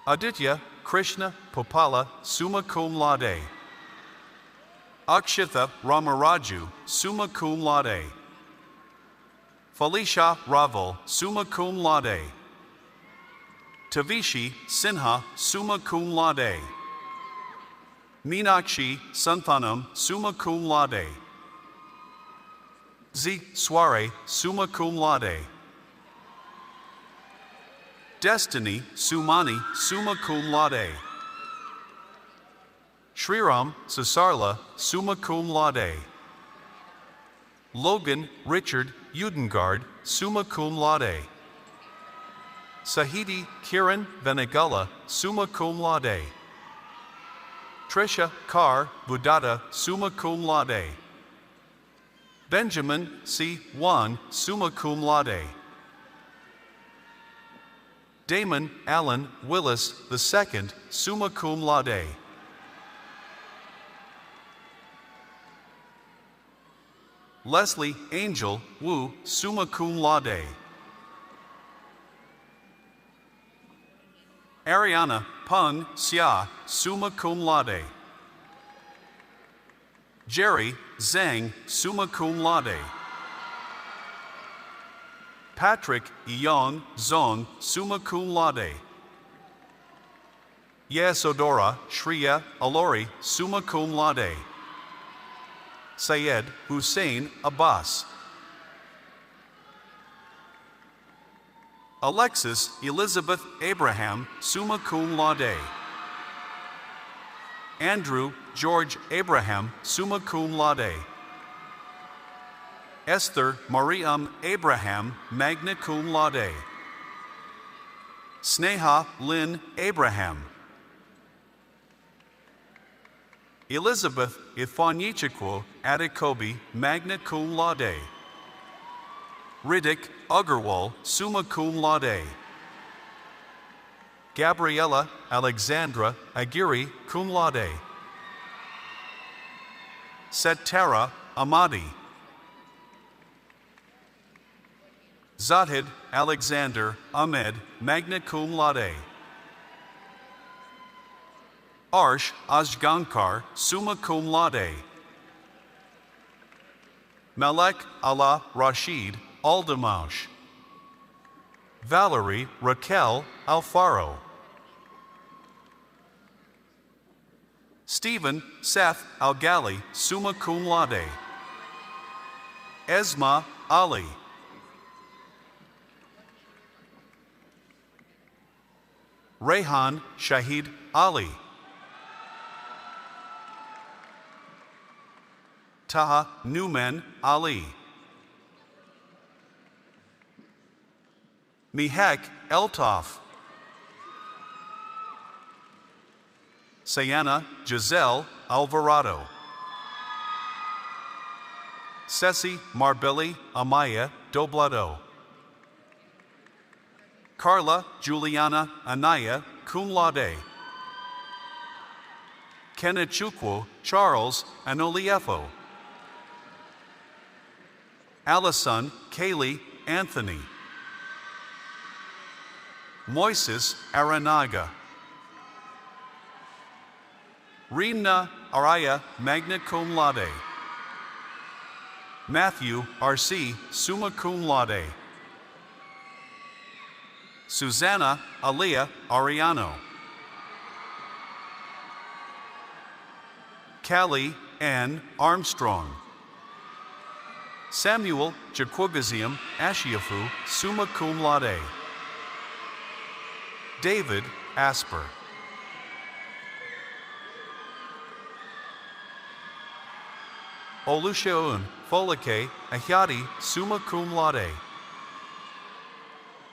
Aditya Krishna Popala, summa cum laude. Akshitha Ramaraju, summa cum laude. Felicia Raval, summa cum laude. Tavishi Sinha, summa cum laude. Meenakshi Santhanam, summa cum laude. Z. Sware, summa cum laude. Destiny Sumani, summa cum laude. Shriram Sasarla, summa cum laude. Logan Richard Udengard, summa cum laude. Sahidi Kiran Venegala, summa cum laude. Trisha Carr Budata, summa cum laude. Benjamin C. Wan, summa cum laude. Damon Allen Willis II, summa cum laude. Leslie Angel Wu, summa cum laude. Ariana Peng Xia, summa cum laude. Jerry Zhang, summa cum laude. Patrick Yong Zong, summa cum laude. Yesodora Shriya Alori, summa cum laude. Syed Hussein Abbas. Alexis Elizabeth Abraham, summa cum laude. Andrew George Abraham, summa cum laude. Esther Mariam Abraham, magna cum laude. Sneha Lynn Abraham. Elizabeth Ifanichikwo Adekobi, magna cum laude. Riddick Agarwal, summa cum laude. Gabriella Alexandra Aguirre, cum laude. Setara Amadi. Zahid Alexander Ahmed, magna cum laude. Arsh Ajgankar, summa cum laude. Malek Allah Rashid Aldamaush. Valerie Raquel Alfaro. Stephen Seth Algali, summa cum laude. Esma Ali. Rehan Shahid Ali. Taha Numan Ali. Mihek Eltaf. Sayana Giselle Alvarado. Ceci Marbelli Amaya Doblado. Carla Juliana Anaya, cum laude. Kenechukwu Charles Anoliefo. Allison Kaylee Anthony. Moises Aranaga. Rimna Araya, magna cum laude. Matthew R.C., summa cum laude. Susanna Aliyah Ariano. Callie Ann Armstrong. Samuel Jaquabizium Ashiafu, summa cum laude. David Asper. Oluseun Folake Ahyadi, summa cum laude.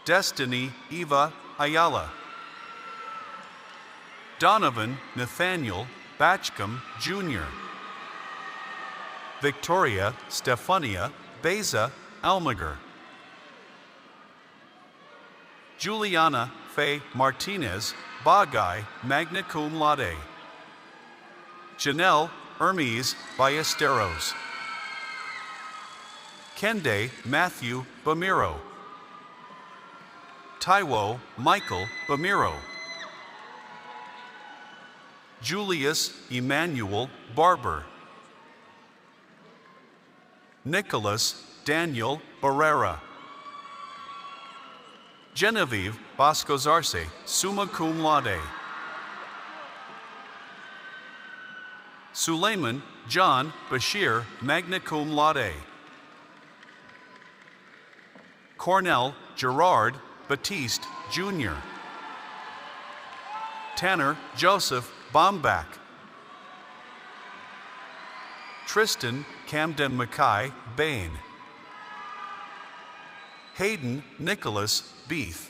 Destiny Eva Ayala. Donovan Nathaniel Batchcom Jr. Victoria Stefania Beza Almager. Juliana Faye Martinez Bagai, magna cum laude. Janelle Hermes Ballesteros. Kende Matthew Bamiro. Taiwo Michael Bamiro. Julius Emmanuel Barber. Nicholas Daniel Barrera. Genevieve Boscozarce, summa cum laude. Suleiman John Bashir, magna cum laude. Cornell Gerard Batiste, Jr. Tanner Joseph Bombach. Tristan Camden Mackay Bain. Hayden Nicholas Beeth.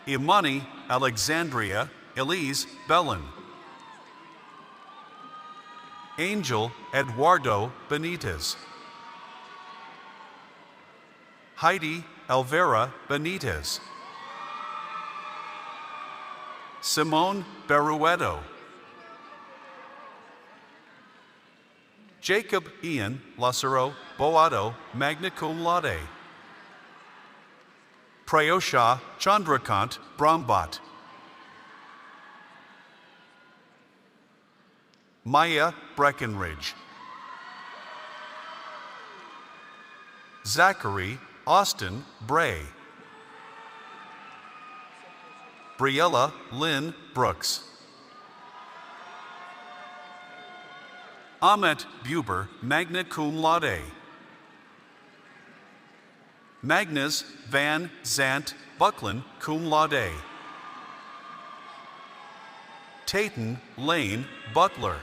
Imani Alexandria Elise Bellin. Angel Eduardo Benitez. Heidi Elvera Benitez. Simone Berrueto. Jacob Ian Lacero Boado, magna cum laude. Prayosha Chandrakant Brahmbhat. Maya Breckenridge. Zachary Austin Bray. Briella Lynn Brooks. Ahmet Buber, magna cum laude. Magnus Van Zant Buckland, cum laude. Tayton Lane Butler.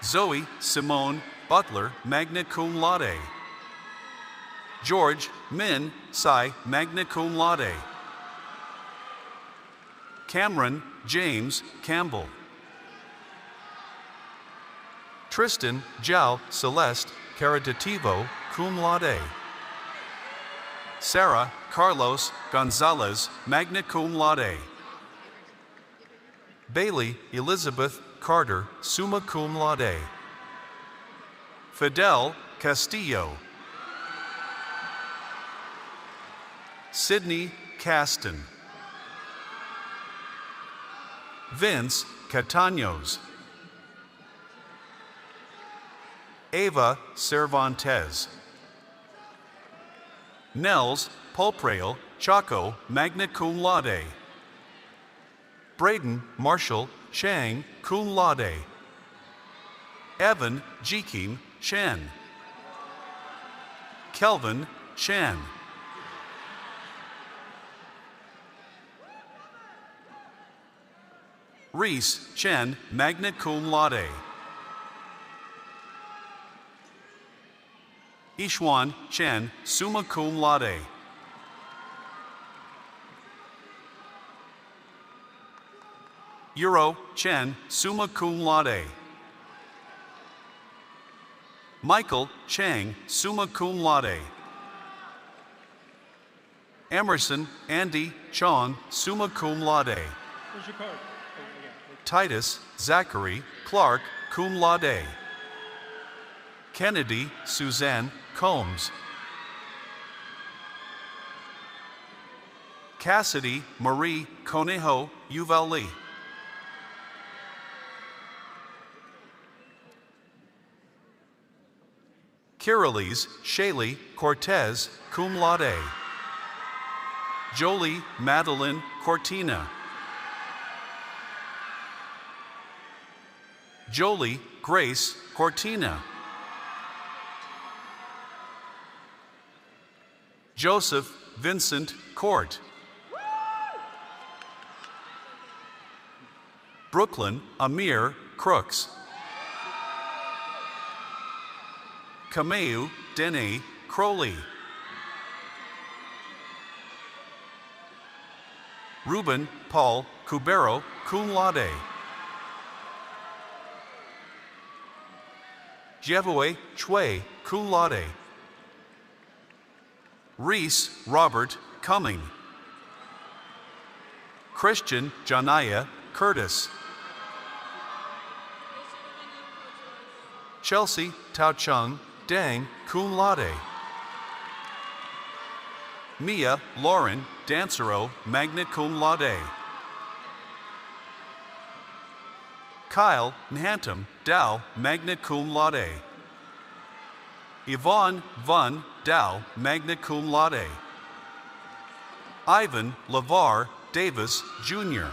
Zoe Simone Butler, magna cum laude. George Min Sai, magna cum laude. Cameron James Campbell. Tristan Jal Celeste Caritativo, cum laude. Sarah Carlos Gonzalez, magna cum laude. Bailey Elizabeth Carter, summa cum laude. Fidel Castillo. Sydney Caston. Vince Cataños. Ava Cervantes. Nels Pulprail Chaco, magna cum laude. Braden Marshall Chang, cum laude. Evan Jikim Chen. Kelvin Chan. Reese Chen, magna cum laude. Ishwan Chen, summa cum laude. Euro Chen, summa cum laude. Michael Chang, summa cum laude. Emerson Andy Chong, summa cum laude. Where's your card? Titus Zachary Clark, cum laude. Kennedy Suzanne Combs. Cassidy Marie Conejo Uvalli. Kirilis Shaylee Cortez, cum laude. Jolie Madeline Cortina. Jolie Grace Cortina. Joseph Vincent Court. Brooklyn Amir Crooks. Kameu Dene Crowley. Ruben Paul Cubero, cum laude. Jevoe Chue, cum laude. Reese Robert Cumming. Christian Janaya Curtis. Chelsea Tao Chung Dang, cum laude. Mia Lauren Dancero, magna cum laude. Kyle Nhantum Dow, magna cum laude. Yvonne Von Dow, magna cum laude. Ivan LeVar Davis, Jr.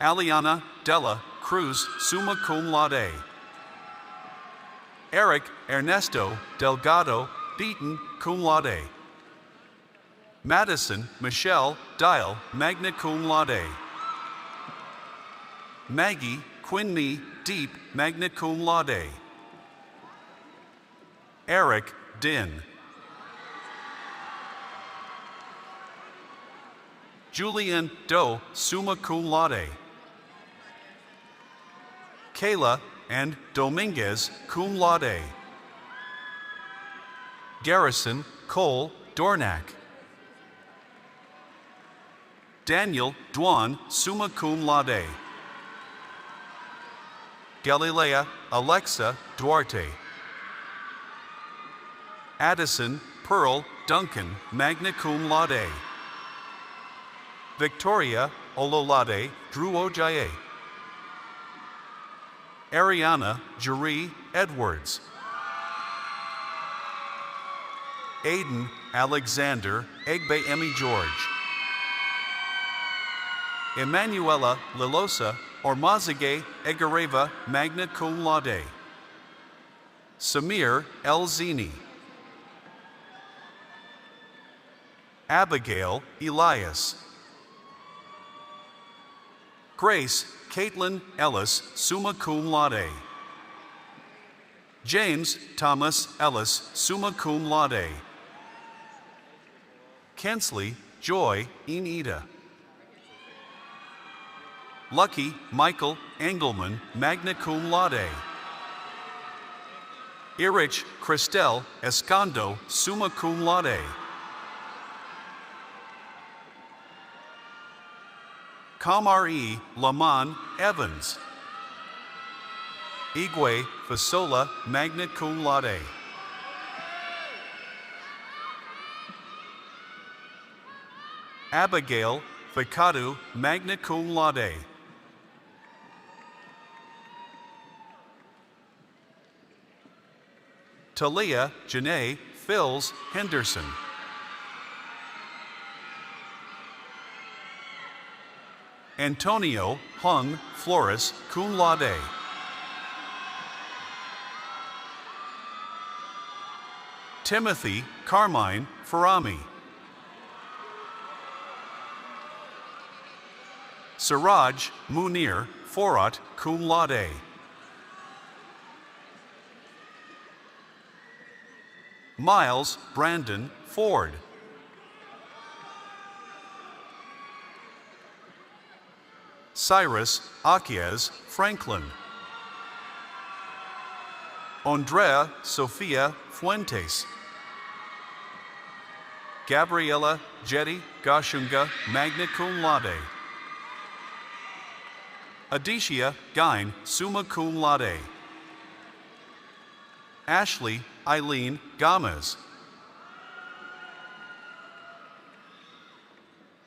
Aliana Della Cruz, summa cum laude. Eric Ernesto Delgado Beaton, cum laude. Madison Michelle Dial, magna cum laude. Maggie Quinme Deep, magna cum laude. Eric Din. Julian Doe, summa cum laude. Kayla and Dominguez, cum laude. Garrison Cole Dornack. Daniel Dwan, summa cum laude. Galilea Alexa Duarte. Addison Pearl Duncan, magna cum laude. Victoria Ololade Druojaye. Ariana Jeree Edwards. Aiden Alexander Egbe Emmy George. Emanuela Lilosa Ormazage Egareva, magna cum laude. Samir El Zini. Abigail Elias. Grace Caitlin Ellis, summa cum laude. James Thomas Ellis, summa cum laude. Kensley Joy Inida. Lucky Michael Engelman, magna cum laude. Erich Christel Escondo, summa cum laude. Kamari Laman Evans. Igwe Fasola, magna cum laude. Abigail Ficadu, magna cum laude. Talia Janae Phils Henderson. Antonio Hung Flores, cum laude. Timothy Carmine Farami. Siraj Munir Forat, cum laude. Miles Brandon Ford. Cyrus Akiez Franklin. Andrea Sofia Fuentes. Gabriela Jetty Gashunga, magna cum laude. Adicia Gine, summa cum laude. Ashley Eileen Gomez.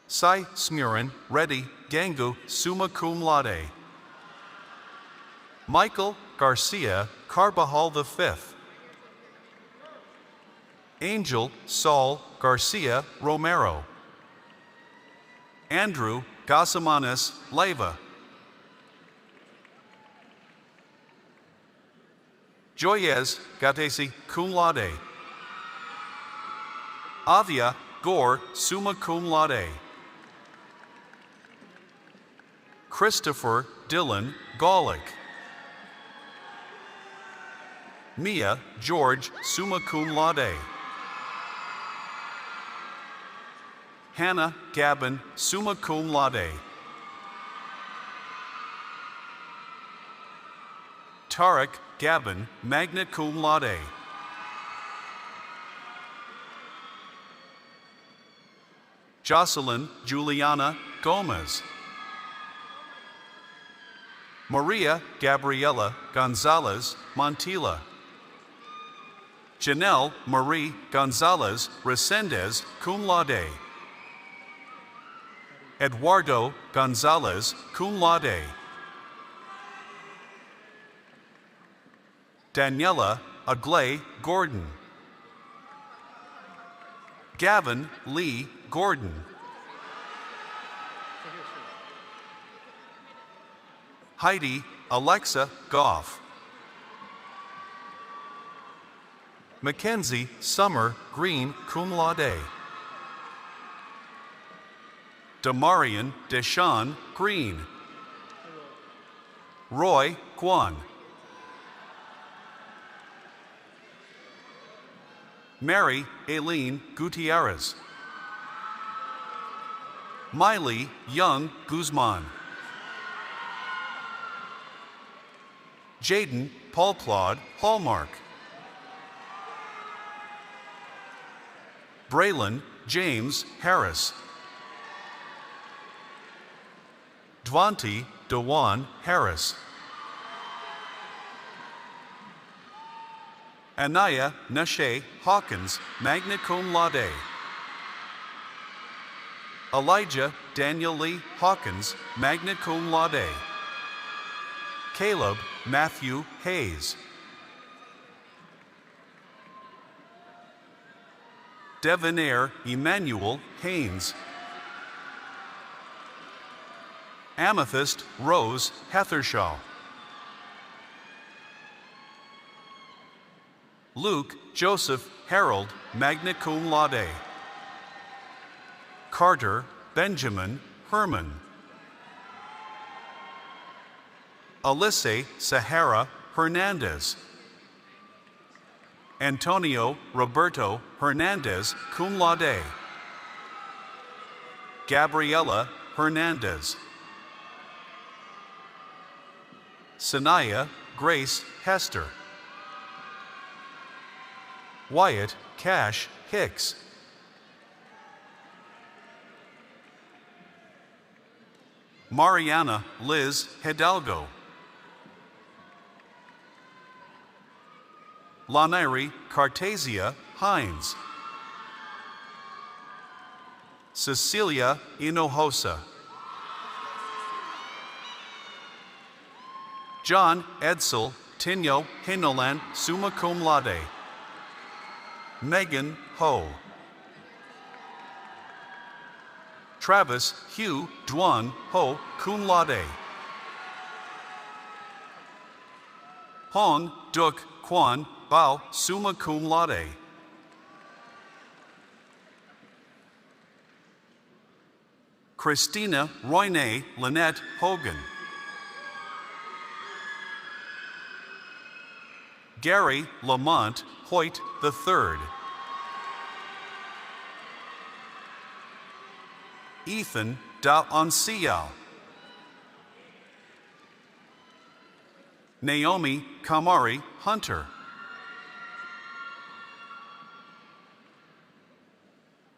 Sai Smurin Reddy Gangu, summa cum laude. Michael Garcia Carbajal V. Angel Saul Garcia Romero. Andrew Gasamanes Leyva. Joyez Gatesi, cum laude. Avia Gore, summa cum laude. Christopher Dylan Golick. Mia George, summa cum laude. Hannah Gabin, summa cum laude. Tarek Gabin, magna cum laude. Jocelyn Juliana Gomez. Maria Gabriela Gonzalez Montilla. Janelle Marie Gonzalez Resendez, cum laude. Eduardo Gonzalez, cum laude. Daniela Agley Gordon. Gavin Lee Gordon. Heidi Alexa Goff. Mackenzie Summer Green, cum laude. Damarian Deshawn Green. Roy Kwan. Mary Aileen Gutierrez. Miley Young Guzman. Jaden Paul Claude Hallmark. Braylon James Harris. Dwanti Dewan Harris. Anaya Nashe Hawkins, magna cum laude. Elijah Daniel Lee Hawkins, magna cum laude. Caleb Matthew Hayes. Devonair Emmanuel Haynes. Amethyst Rose Hethershaw. Luke Joseph Harold, magna cum laude. Carter Benjamin Herman. Alysse Sahara Hernandez. Antonio Roberto Hernandez, cum laude. Gabriela Hernandez. Sanaya Grace Hester. Wyatt Cash Hicks. Mariana Liz Hidalgo. Lanairi Cartasia Hines. Cecilia Hinojosa. John Edsel Tinyo Hinolan, summa cum laude. Megan Ho. Travis Hugh Duan Ho, cum laude. Hong Duk Quan Bao, summa cum laude. Christina Royne Lynette Hogan. Gary Lamont Hoyt III. Ethan Da Ancial. Naomi Kamari Hunter.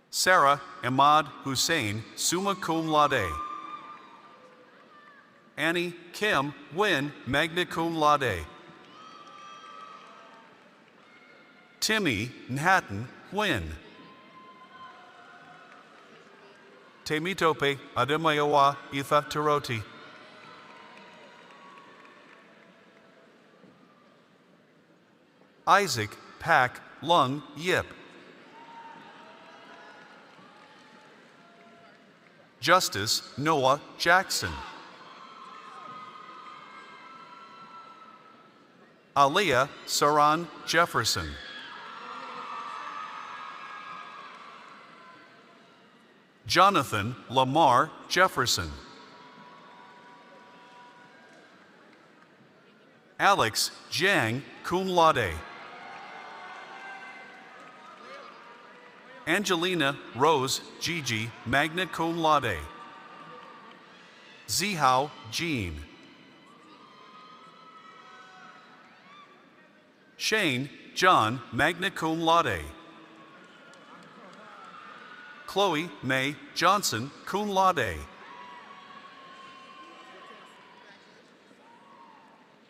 Sarah Ahmad Hussein, summa cum laude. Annie Kim Wynn, magna cum laude. Timmy Nhattan Wynn. Temitope Ademayawa Itha Taroti. Isaac Pack Lung Yip. Justice Noah Jackson. Aliyah Saran Jefferson. Jonathan Lamar Jefferson. Alex Jiang, cum laude. Angelina Rose Gigi, magna cum laude. Zihao Jean. Shane John, magna cum laude. Chloe May Johnson, cum laude.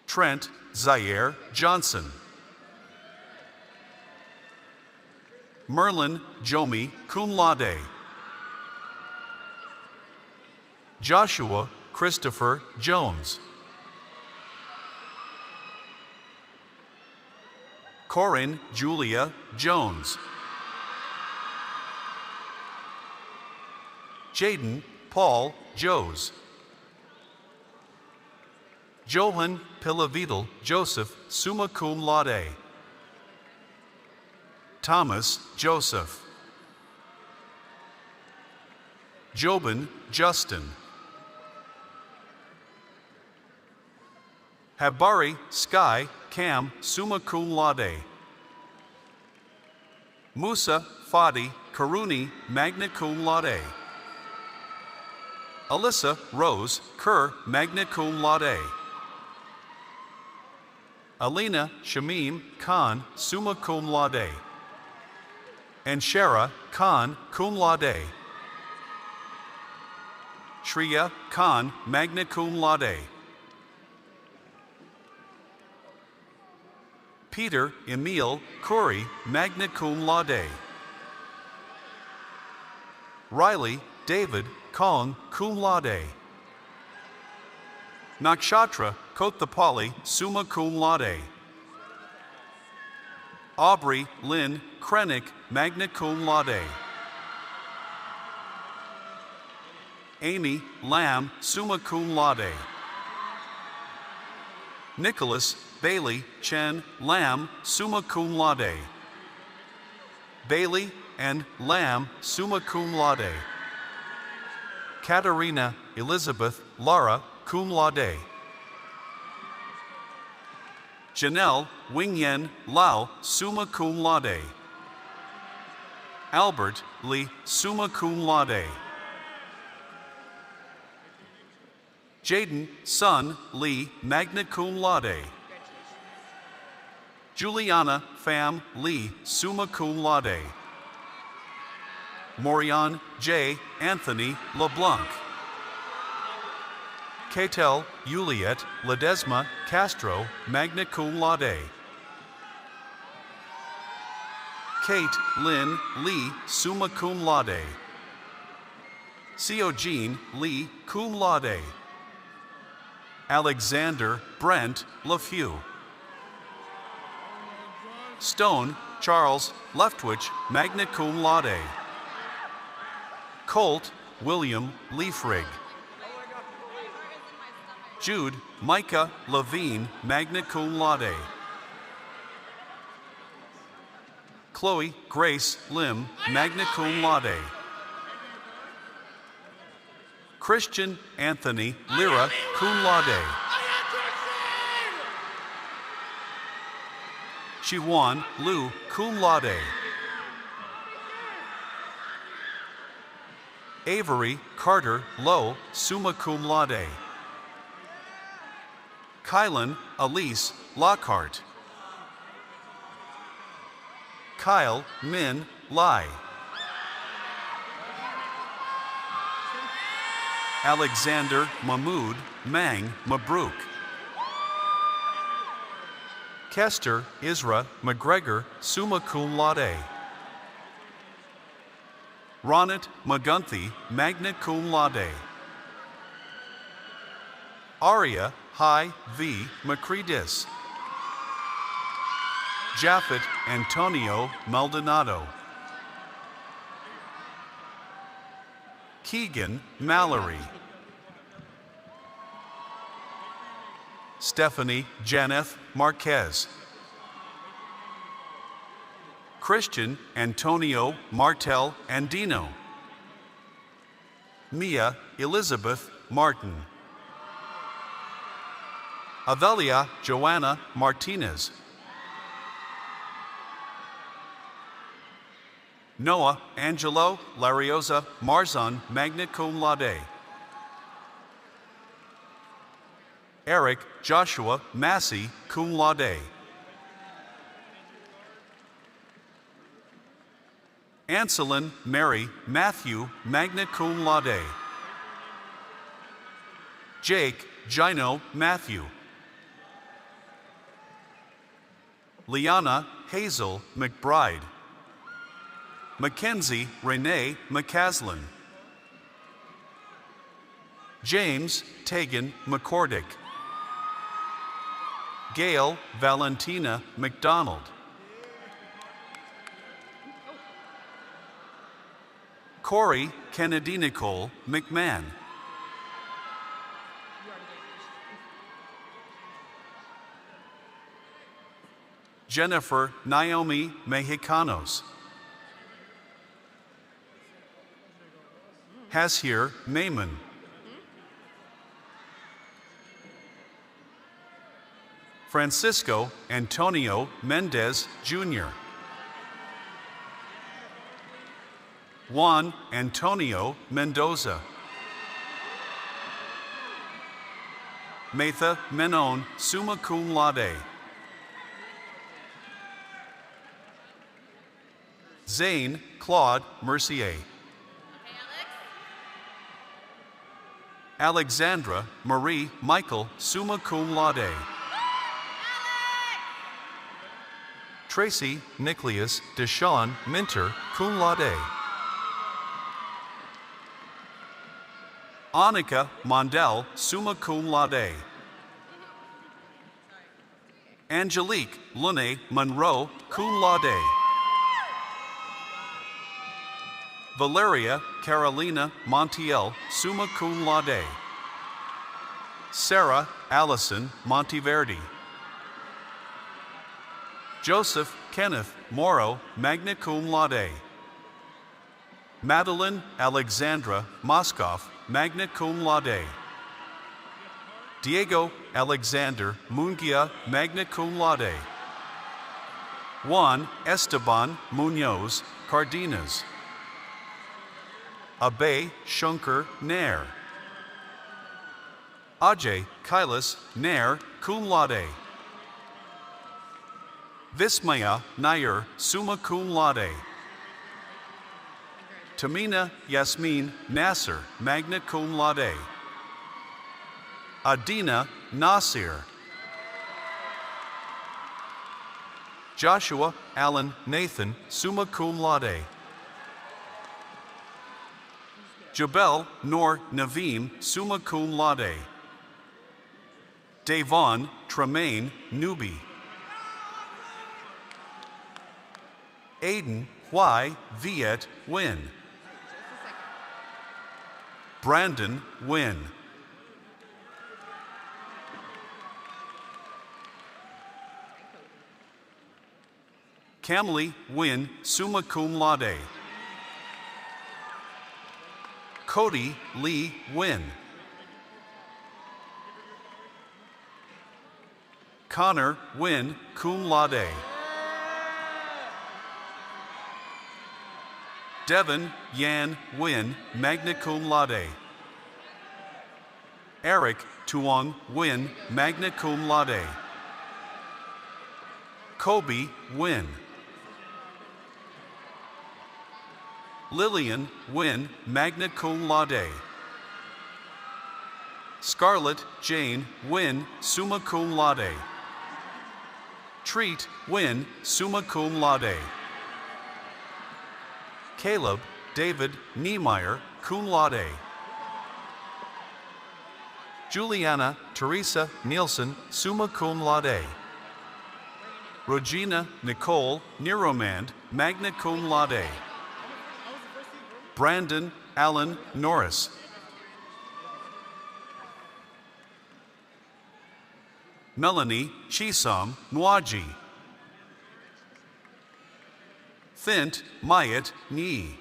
Trent Zaire Johnson. Merlin Jomi, cum laude. Joshua Christopher Jones. Corinne Julia Jones. Jaden Paul Joes. Johan Pilavidal Joseph, summa cum laude. Thomas Joseph. Jobin Justin. Habari Sky Cam, summa cum laude. Musa Fadi Karuni, magna cum laude. Alyssa Rose Kerr, magna cum laude. Alina Shamim Khan, summa cum laude. And Shara Khan, cum laude. Shriya Khan, magna cum laude. Peter Emil Curry, magna cum laude. Riley David Kong, cum laude. Nakshatra Kothapali, summa cum laude. Aubrey Lynn Krennick, magna cum laude. Amy Lamb, summa cum laude. Nicholas Bailey Chen Lamb, summa cum laude. Bailey and Lamb, summa cum laude. Katarina Elizabeth Lara, cum laude. Janelle Wingyen Lau, summa cum laude. Albert Lee, summa cum laude. Jaden Sun Lee, magna cum laude. Juliana Pham Lee, summa cum laude. Morian J. Anthony LeBlanc. Ketel Juliet Ledesma Castro, magna cum laude. Kate Lynn Lee, summa cum laude. Seo Jean Lee, cum laude. Alexander Brent LaFew. Stone Charles Leftwich, magna cum laude. Colt William Leafrig. Jude Micah Levine, magna cum laude. Chloe Grace Lim, magna cum laude. Christian Anthony Lyra, cum laude. Shiwan Lu, cum laude. Avery Carter Lowe, summa cum laude. Kylan Elise Lockhart. Kyle Min Lai. Alexander Mahmood Mang Mabruk. Kester Isra McGregor, summa cum laude. Ronit Magunthi, magna cum laude. Aria Hi V. Macredis. Japhet Antonio Maldonado. Keegan Mallory. Stephanie Janeth Marquez. Christian Antonio Martel Andino. Mia Elizabeth Martin. Avelia Joanna Martinez. Noah Angelo Lariosa Marzon, magna cum laude. Eric Joshua Massey, cum laude. Anselin Mary Matthew, magna cum laude. Jake Gino Matthew. Liana Hazel McBride. Mackenzie Renee McCaslin. James Tegan McCordick. Gail Valentina McDonald. Corey Kennedy Nicole McMahon. Jennifer Naomi Mexicanos. Hasir Mayman. Francisco Antonio Mendez Jr. Juan Antonio Mendoza. Metha Menon, summa cum laude. Zane Claude Mercier. Alexandra Marie Michael, summa cum laude. Tracy Nicholas Deshawn Minter, cum laude. Annika Mondell, summa cum laude. Angelique Lune Monroe, cum laude. Valeria Carolina Montiel, summa cum laude. Sarah Allison Monteverdi. Joseph Kenneth Morrow, magna cum laude. Madeline Alexandra Moskoff, magna cum laude. Diego Alexander Mungia, magna cum laude. Juan Esteban Munoz Cardenas. Abe Shunker Nair. Ajay Kailas Nair, cum laude. Vismaya Nair, summa cum laude. Tamina Yasmin Nasser, magna cum laude. Adina Nasir. Joshua Allen Nathan, summa cum laude. Jabel Nor Naveem, summa cum laude. Davon Tremaine Newby. Aiden Y. Viet Win. Brandon Win. Camly Win, summa cum laude. Cody Lee Win. Connor Win, cum laude. Devin Yan Win, magna cum laude. Eric Tuong Win, magna cum laude. Kobe Win. Lillian Win, magna cum laude. Scarlett Jane Win, summa cum laude. Treat Win, summa cum laude. Caleb David Niemeyer, cum laude. Juliana Teresa Nielsen, summa cum laude. Regina Nicole Niromand, magna cum laude. Brandon Allen Norris. Melanie Chisom Nwaji. Thint Mayat Ni.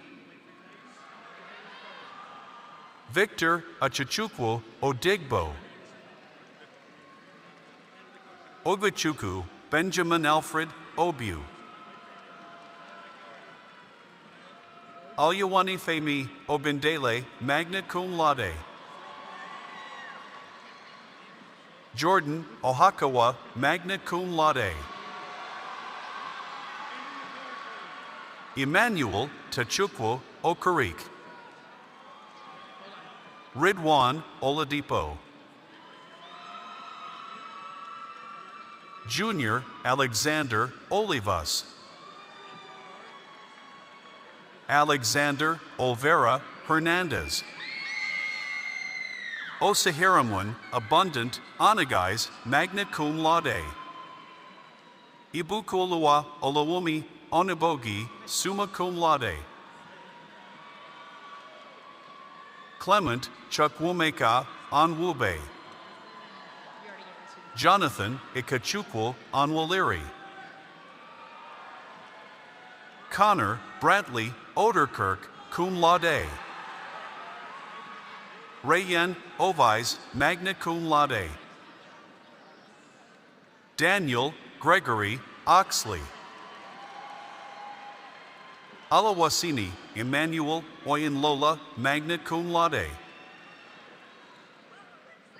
Victor Achachukwu Odigbo. Ogwechukwu Benjamin Alfred Obu. Alyawani Femi Obindele, magna cum laude. Jordan Ohakawa, magna cum laude. Emmanuel Tachukwu Okarik. Ridwan Oladipo. Junior Alexander Olivas. Alexander Olvera Hernandez. Osahiramwan Abundant Onagais, magna cum laude. Ibukulua Olawumi Onibogi, summa cum laude. Clement Chukwumeka Onwube. Jonathan Ikachukwu Onwaliri. Connor Bradley Oderkirk, cum laude. Rayen Ovies, magna cum laude. Daniel Gregory Oxley. Alawasini Emmanuel Oyinlola, magna cum laude.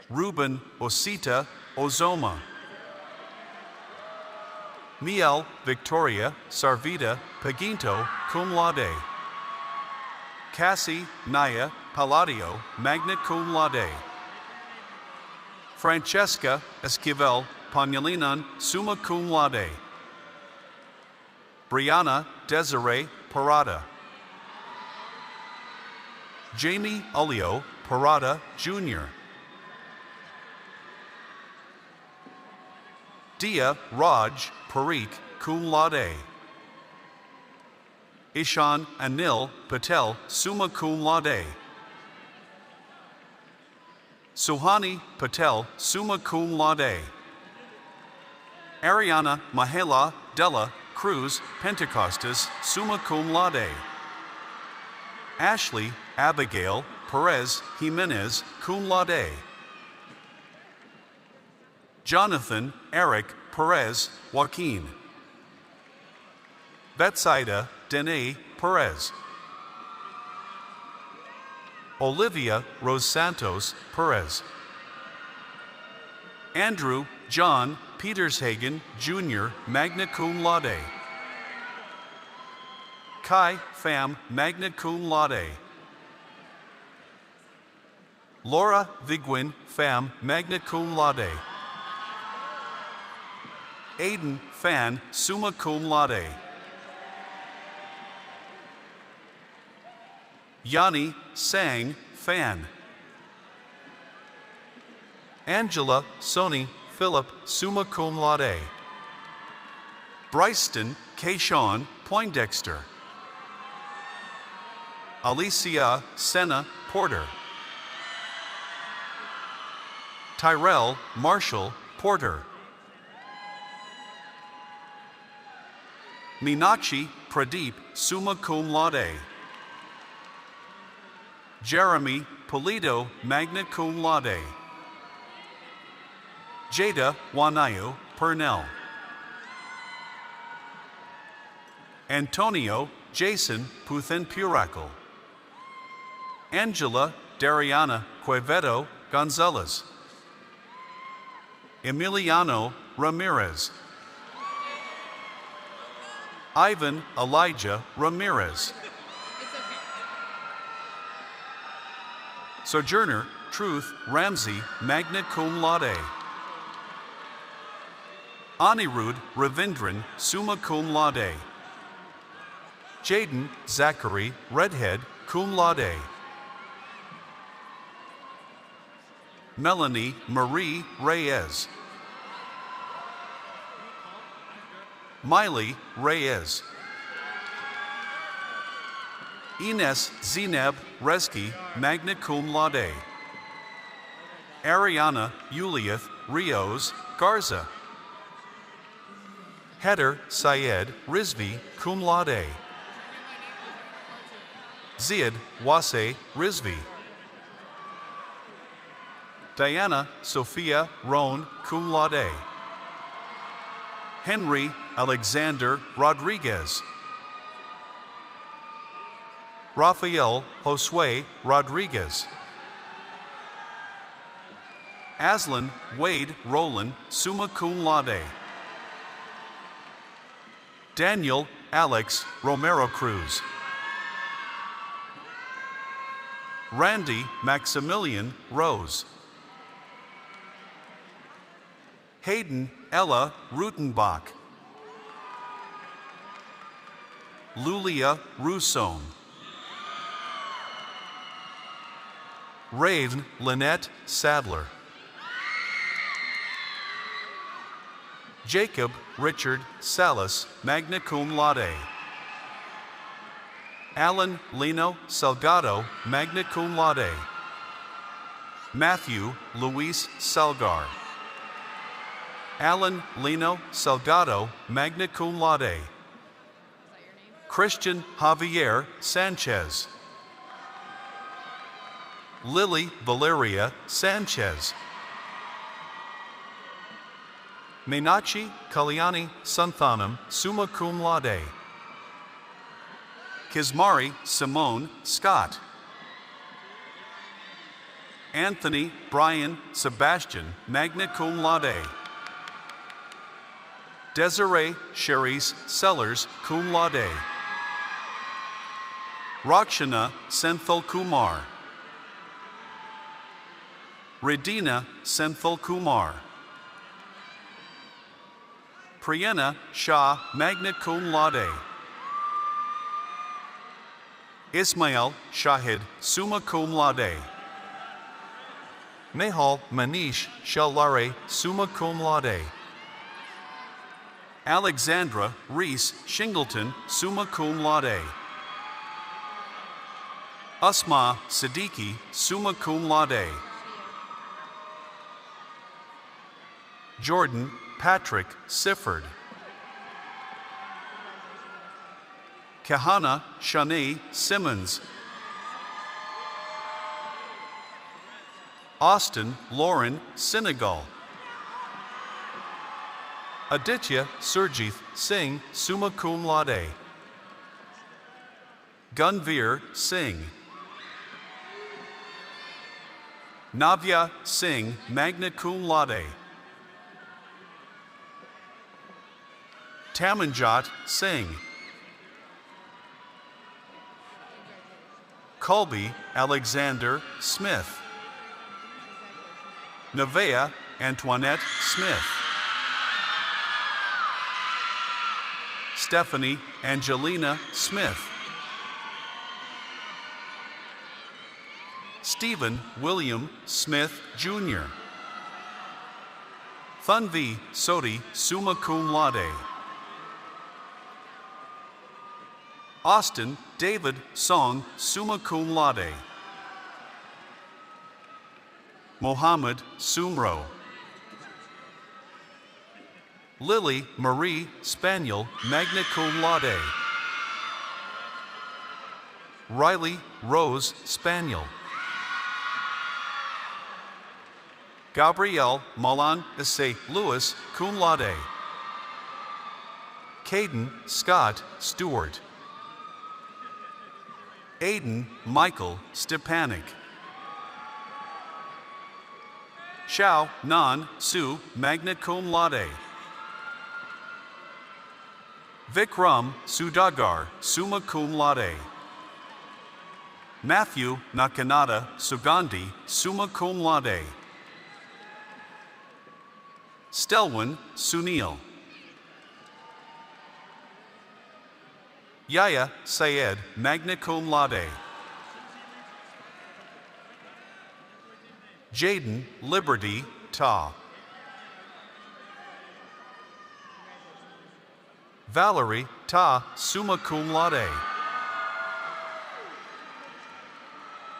Ruben Osita Ozoma. Miel Victoria Sarvita Paginto, cum laude. Cassie Naya Palladio, magna cum laude. Francesca Esquivel Panyalinan, summa cum laude. Brianna Desiree Parada. Jamie Ulio Parada Jr. Dia Raj Parikh, cum laude. Ishan Anil Patel, summa cum laude. Suhani Patel, summa cum laude. Ariana Mahela Della Cruz, Pentecostes, summa cum laude. Ashley Abigail Perez Jimenez, cum laude. Jonathan Eric Perez Joaquin. Betsaida Dene Perez. Olivia Rose Santos Perez. Andrew John Petershagen Jr., magna cum laude. Kai Pham, magna cum laude. Laura Vigwin Pham, magna cum laude. Aiden Fan, summa cum laude. Yanni Sang Fan. Angela Sony Philip, summa cum laude. Bryston Kayshawn Poindexter. Alicia Senna Porter. Tyrell Marshall Porter. Meenakshi Pradeep, summa cum laude. Jeremy Polito, magna cum laude. Jada Wanayo Purnell. Antonio Jason Puthen Puracle. Angela Dariana Quevedo Gonzalez. Emiliano Ramirez. Ivan Elijah Ramirez. Sojourner Truth Ramsey, magna cum laude. Anirudh Ravindran, summa cum laude. Jaden Zachary Redhead, cum laude. Melanie Marie Reyes. Miley Reyes. Ines Zineb Reski, magna cum laude. Ariana Yuliath Rios Garza. Heather Syed Rizvi, cum laude. Ziad Wase Rizvi. Diana Sophia Roan, cum laude. Henry Alexander Rodriguez. Rafael Josue Rodriguez. Aslan Wade Roland, summa cum laude. Daniel Alex Romero Cruz. Randy Maximilian Rose. Hayden Ella Rutenbach. Lulia Rousson. Raven Lynette Sadler. Jacob Richard Salas, magna cum laude. Alan Lino Salgado, magna cum laude. Matthew Luis Salgar. Alan Lino Salgado, magna cum laude. Christian Javier Sanchez. Lily Valeria Sanchez. Meenakshi Kalyani Santhanam, summa cum laude. Kismari Simone Scott. Anthony Brian Sebastian, magna cum laude. Desiree Cherise Sellers, cum laude. Rakshana Senthil Kumar. Redina Senthil Kumar. Priyanna Shah, magna cum laude. Ismail Shahid, summa cum laude. Nehal Manish Shalare, summa cum laude. Alexandra Reese Shingleton, summa cum laude. Asma Siddiqui, summa cum laude. Jordan Patrick Sifford. Kahana Shanae Simmons. Austin Lauren Senegal. Aditya Surjith Singh, summa cum laude. Gunveer Singh. Navya Singh, magna cum laude. Tamanjot Singh. Colby Alexander Smith. Nevaeh Antoinette Smith. Stephanie Angelina Smith. Stephen William Smith Jr. Thunvi Soti, summa cum laude. Austin David Song, summa cum laude. Mohammed Sumro. Lily Marie Spaniel, magna cum laude. Riley Rose Spaniel. Gabrielle Malan Issei Lewis, cum laude. Caden Scott Stewart. Aiden Michael Stepanik. Xiao Nan Su, magna cum laude. Vikram Sudagar, summa cum laude. Matthew Nakanada Sugandhi, summa cum laude. Stelwyn Sunil. Yahya Syed, magna cum laude. Jaden Liberty Ta. Valerie Ta, summa cum laude.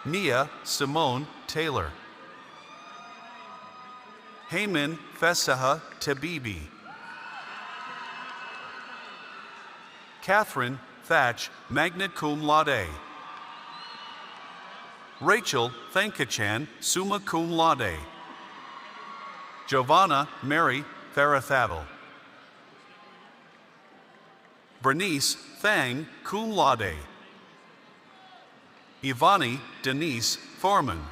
Nia Simone Taylor. Heyman Fesaha Tabibi. Catherine Thatch, magna cum laude. Rachel Thankachan, summa cum laude. Giovanna Mary Farathaddle. Bernice Thang, cum laude. Ivani Denise Foreman.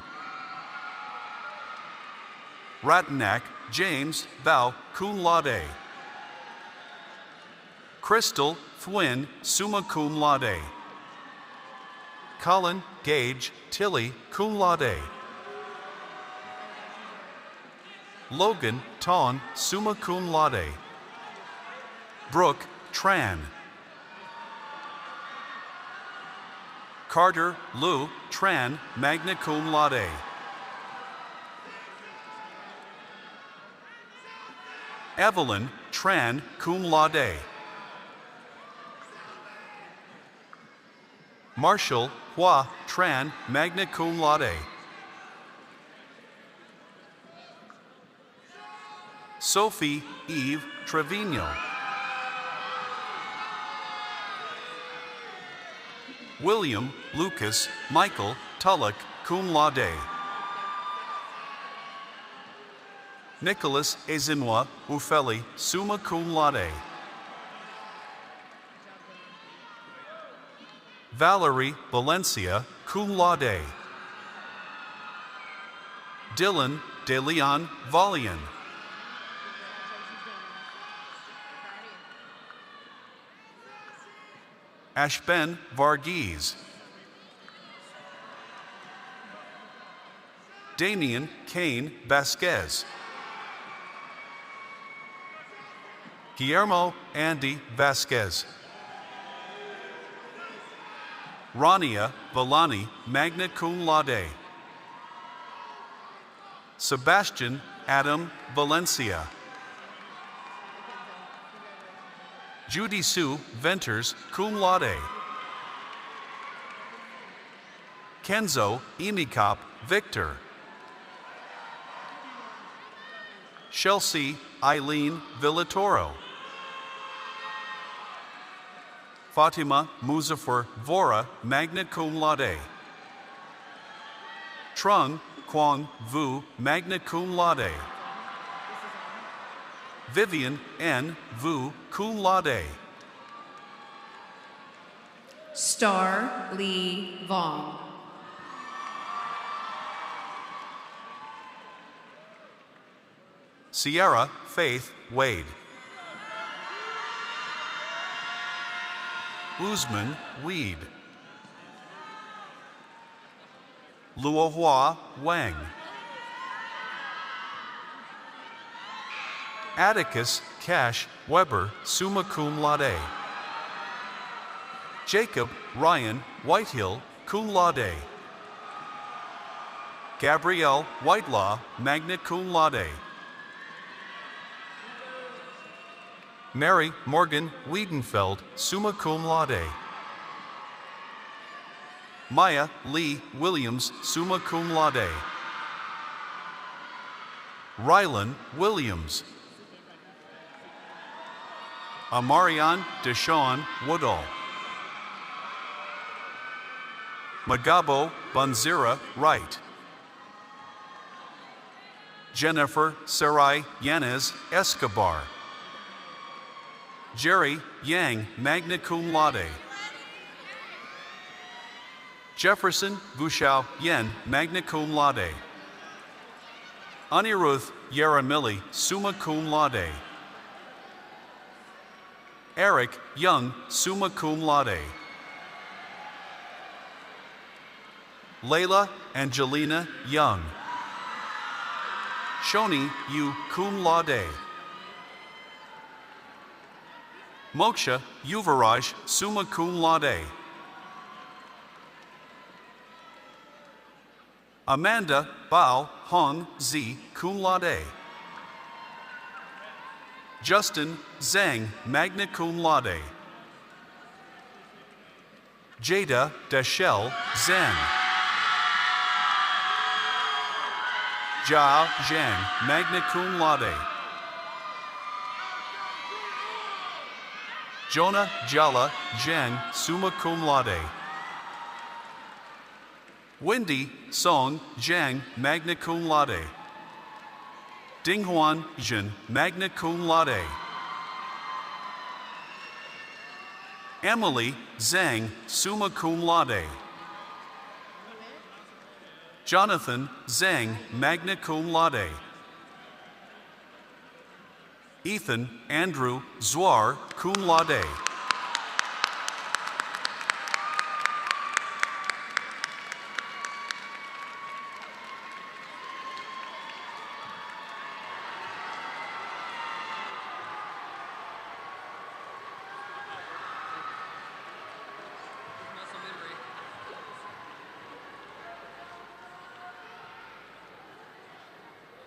Ratnak James Val, cum laude. Crystal Thwin, summa cum laude. Colin Gage Tilly, cum laude. Logan Ton, summa cum laude. Brooke Tran. Carter Lou Tran, magna cum laude. Evelyn Tran, cum laude. Marshall Hua Tran, magna cum laude. Sophie Eve Trevino. William Lucas Michael Tulloch, cum laude. Nicholas Ezinwa Ufeli, summa cum laude. Valerie Valencia, cum laude. Dylan De Leon Valian. Ashben Varghese. Damian Kane Vasquez. Guillermo Andy Vasquez. Rania Valani, magna cum laude. Sebastian Adam Valencia. Judy Sue Venters, cum laude. Kenzo Emikop Victor. Chelsea Eileen Villatoro. Fatima Muzaffar Vora, magna cum laude. Trung Quang Vu, magna cum laude. Vivian N. Vu, cum laude. Star Lee Vong. Sierra Faith Wade. Usman Weed. Luohua Wang. Atticus Cash Weber, summa cum laude. Jacob Ryan Whitehill, cum laude. Gabrielle Whitelaw, magna cum laude. Mary Morgan Wiedenfeld, summa cum laude. Maya Lee Williams, summa cum laude. Rylan Williams. Amarian Deshawn Woodall. Magabo Banzira Wright. Jennifer Sarai Yanez Escobar. Jerry Yang, magna cum laude. Jefferson Vushao Yen, magna cum laude. Anirudh Yaramilli, summa cum laude. Eric Young, summa cum laude. Layla Angelina Young. Shoni Yu, cum laude. Moksha Yuvaraj, summa cum laude. Amanda Bao Hong Zi, cum laude. Justin Zhang, magna cum laude. Jada Dashel Zhang. Zhao Zhang, magna cum laude. Jonah Jala Zhang, summa cum laude. Wendy Song Zhang, magna cum laude. Dinghuan Zhen, magna cum laude. Emily Zhang, summa cum laude. Jonathan Zhang, magna cum laude. Ethan Andrew Zwar, cum laude.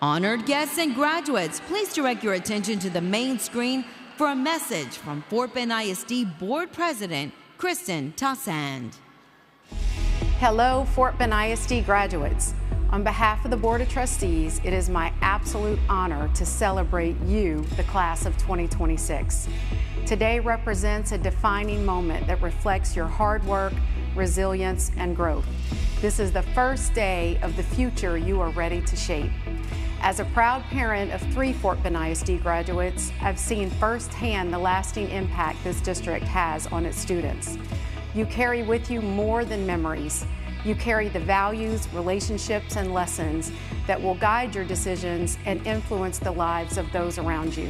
Honored guests and graduates, please direct your attention to the main screen for a message from Fort Bend ISD Board President Kristen Tassand. Hello, Fort Bend ISD graduates. On behalf of the Board of Trustees, it is my absolute honor to celebrate you, the class of 2026. Today represents a defining moment that reflects your hard work, resilience, and growth. This is the first day of the future you are ready to shape. As a proud parent of 3 Fort Bend ISD graduates, I've seen firsthand the lasting impact this district has on its students. You carry with you more than memories. You carry the values, relationships, and lessons that will guide your decisions and influence the lives of those around you.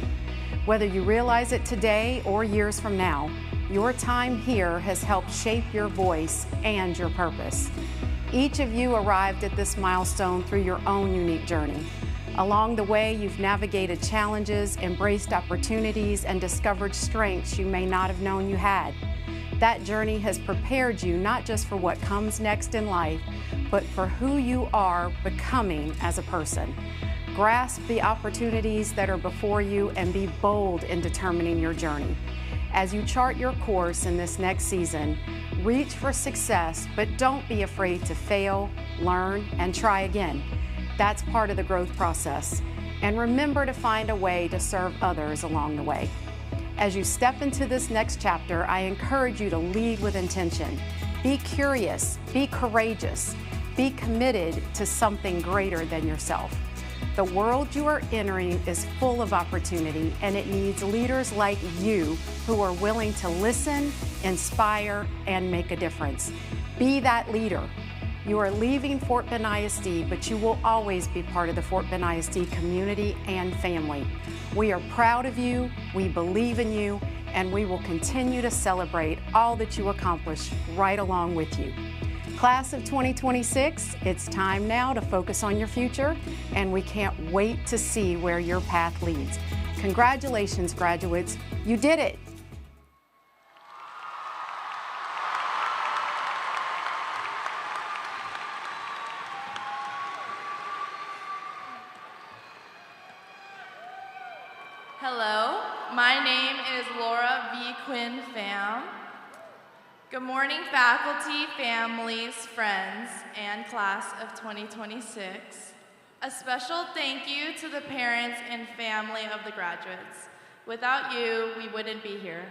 Whether you realize it today or years from now, your time here has helped shape your voice and your purpose. Each of you arrived at this milestone through your own unique journey. Along the way, you've navigated challenges, embraced opportunities, and discovered strengths you may not have known you had. That journey has prepared you not just for what comes next in life, but for who you are becoming as a person. Grasp the opportunities that are before you and be bold in determining your journey. As you chart your course in this next season, reach for success, but don't be afraid to fail, learn, and try again. That's part of the growth process. And remember to find a way to serve others along the way. As you step into this next chapter, I encourage you to lead with intention. Be curious, be courageous, be committed to something greater than yourself. The world you are entering is full of opportunity, and it needs leaders like you who are willing to listen, inspire, and make a difference. Be that leader. You are leaving Fort Bend ISD, but you will always be part of the Fort Bend ISD community and family. We are proud of you, we believe in you, and we will continue to celebrate all that you accomplish right along with you. Class of 2026, it's time now to focus on your future, and we can't wait to see where your path leads. Congratulations, graduates. You did it. Hello, my name is Laura V. Quinn Pham. Good morning, faculty, families, friends, and class of 2026. A special thank you to the parents and family of the graduates. Without you, we wouldn't be here.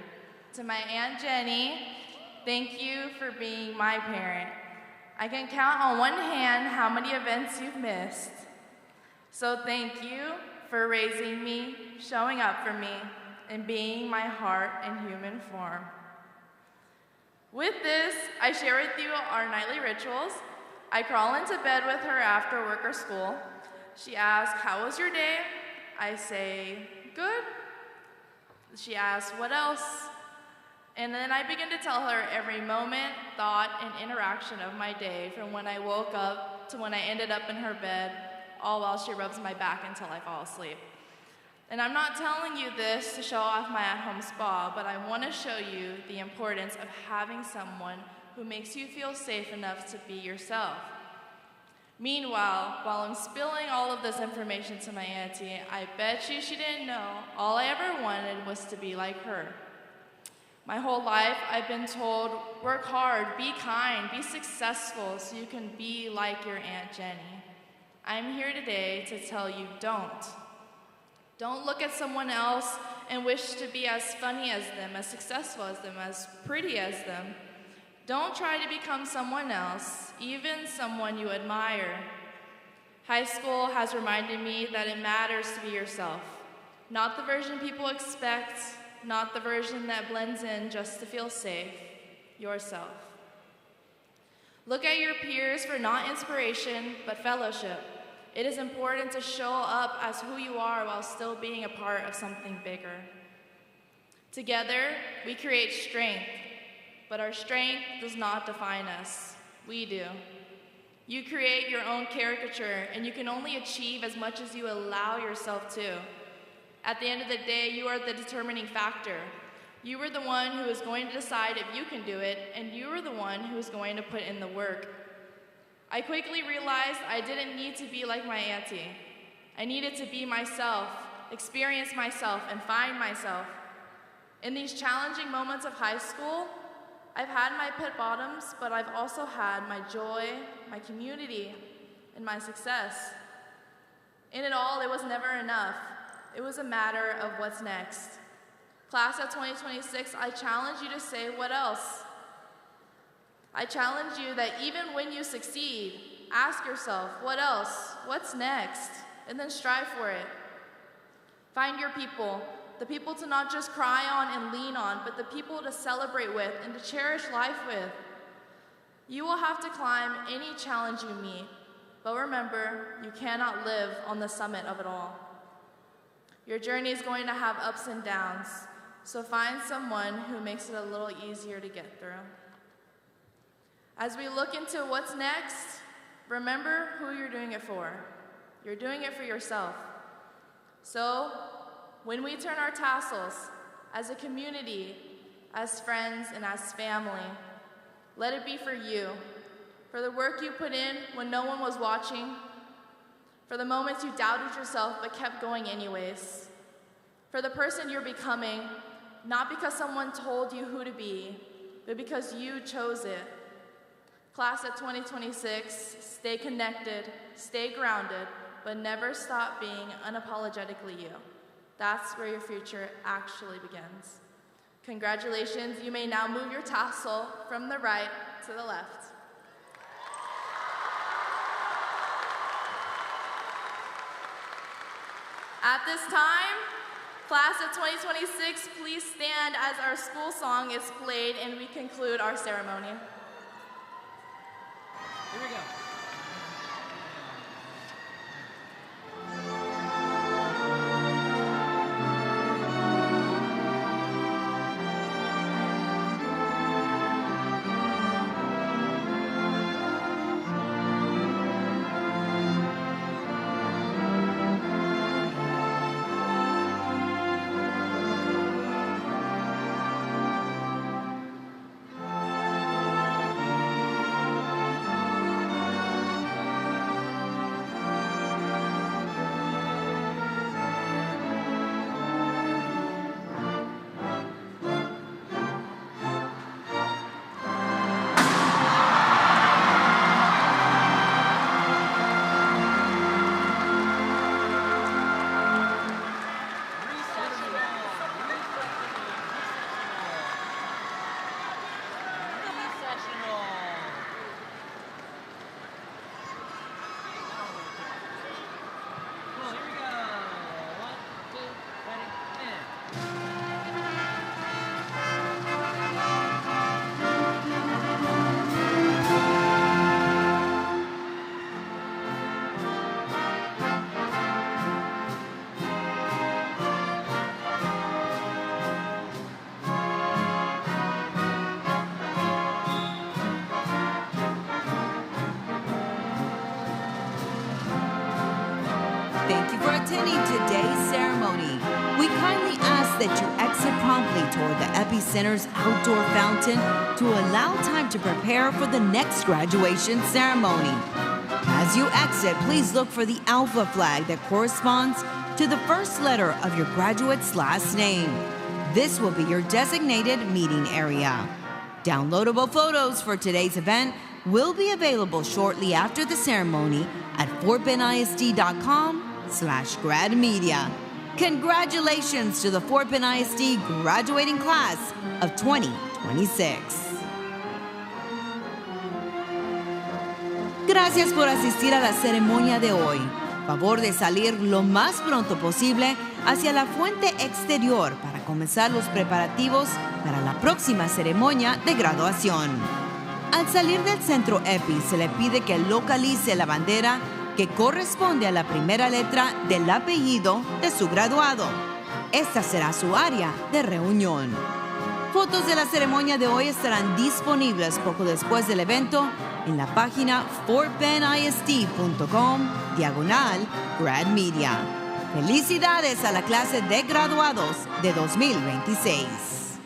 To my Aunt Jenny, thank you for being my parent. I can count on one hand how many events you've missed. So thank you for raising me, showing up for me, and being my heart in human form. With this, I share with you our nightly rituals. I crawl into bed with her after work or school. She asks, "How was your day?" I say, "Good." She asks, "What else?" And then I begin to tell her every moment, thought, and interaction of my day, from when I woke up to when I ended up in her bed, all while she rubs my back until I fall asleep. And I'm not telling you this to show off my at-home spa, but I want to show you the importance of having someone who makes you feel safe enough to be yourself. Meanwhile, while I'm spilling all of this information to my auntie, I bet you she didn't know all I ever wanted was to be like her. My whole life, I've been told, work hard, be kind, be successful so you can be like your Aunt Jenny. I'm here today to tell you don't. Don't look at someone else and wish to be as funny as them, as successful as them, as pretty as them. Don't try to become someone else, even someone you admire. High school has reminded me that it matters to be yourself. Not the version people expect, not the version that blends in just to feel safe. Yourself. Look at your peers for not inspiration, but fellowship. It is important to show up as who you are while still being a part of something bigger. Together, we create strength, but our strength does not define us. We do. You create your own caricature, and you can only achieve as much as you allow yourself to. At the end of the day, you are the determining factor. You are the one who is going to decide if you can do it, and you are the one who is going to put in the work. I quickly realized I didn't need to be like my auntie. I needed to be myself, experience myself, and find myself. In these challenging moments of high school, I've had my pit bottoms, but I've also had my joy, my community, and my success. In it all, it was never enough. It was a matter of what's next. Class of 2026, I challenge you to say, what else? I challenge you that even when you succeed, ask yourself, what else? What's next? And then strive for it. Find your people, the people to not just cry on and lean on, but the people to celebrate with and to cherish life with. You will have to climb any challenge you meet, but remember, you cannot live on the summit of it all. Your journey is going to have ups and downs, so find someone who makes it a little easier to get through. As we look into what's next, remember who you're doing it for. You're doing it for yourself. So, when we turn our tassels, as a community, as friends, and as family, let it be for you, for the work you put in when no one was watching, for the moments you doubted yourself but kept going anyways, for the person you're becoming, not because someone told you who to be, but because you chose it. Class of 2026, stay connected, stay grounded, but never stop being unapologetically you. That's where your future actually begins. Congratulations, you may now move your tassel from the right to the left. At this time, class of 2026, please stand as our school song is played and we conclude our ceremony. Here we go. Thank you for attending today's ceremony. We kindly ask that you exit promptly toward the Epicenter's outdoor fountain to allow time to prepare for the next graduation ceremony. As you exit, please look for the Alpha flag that corresponds to the first letter of your graduate's last name. This will be your designated meeting area. Downloadable photos for today's event will be available shortly after the ceremony at fortbentisd.com/gradmedia. Congratulations to the Fort Bend ISD graduating class of 2026. Gracias por asistir a la ceremonia de hoy. Favor de salir lo más pronto posible hacia la fuente exterior para comenzar los preparativos para la próxima ceremonia de graduación. Al salir del centro EPI se le pide que localice la bandera que corresponde a la primera letra del apellido de su graduado. Esta será su área de reunión. Fotos de la ceremonia de hoy estarán disponibles poco después del evento en la página fortbenisd.com/gradmedia. Felicidades a la clase de graduados de 2026.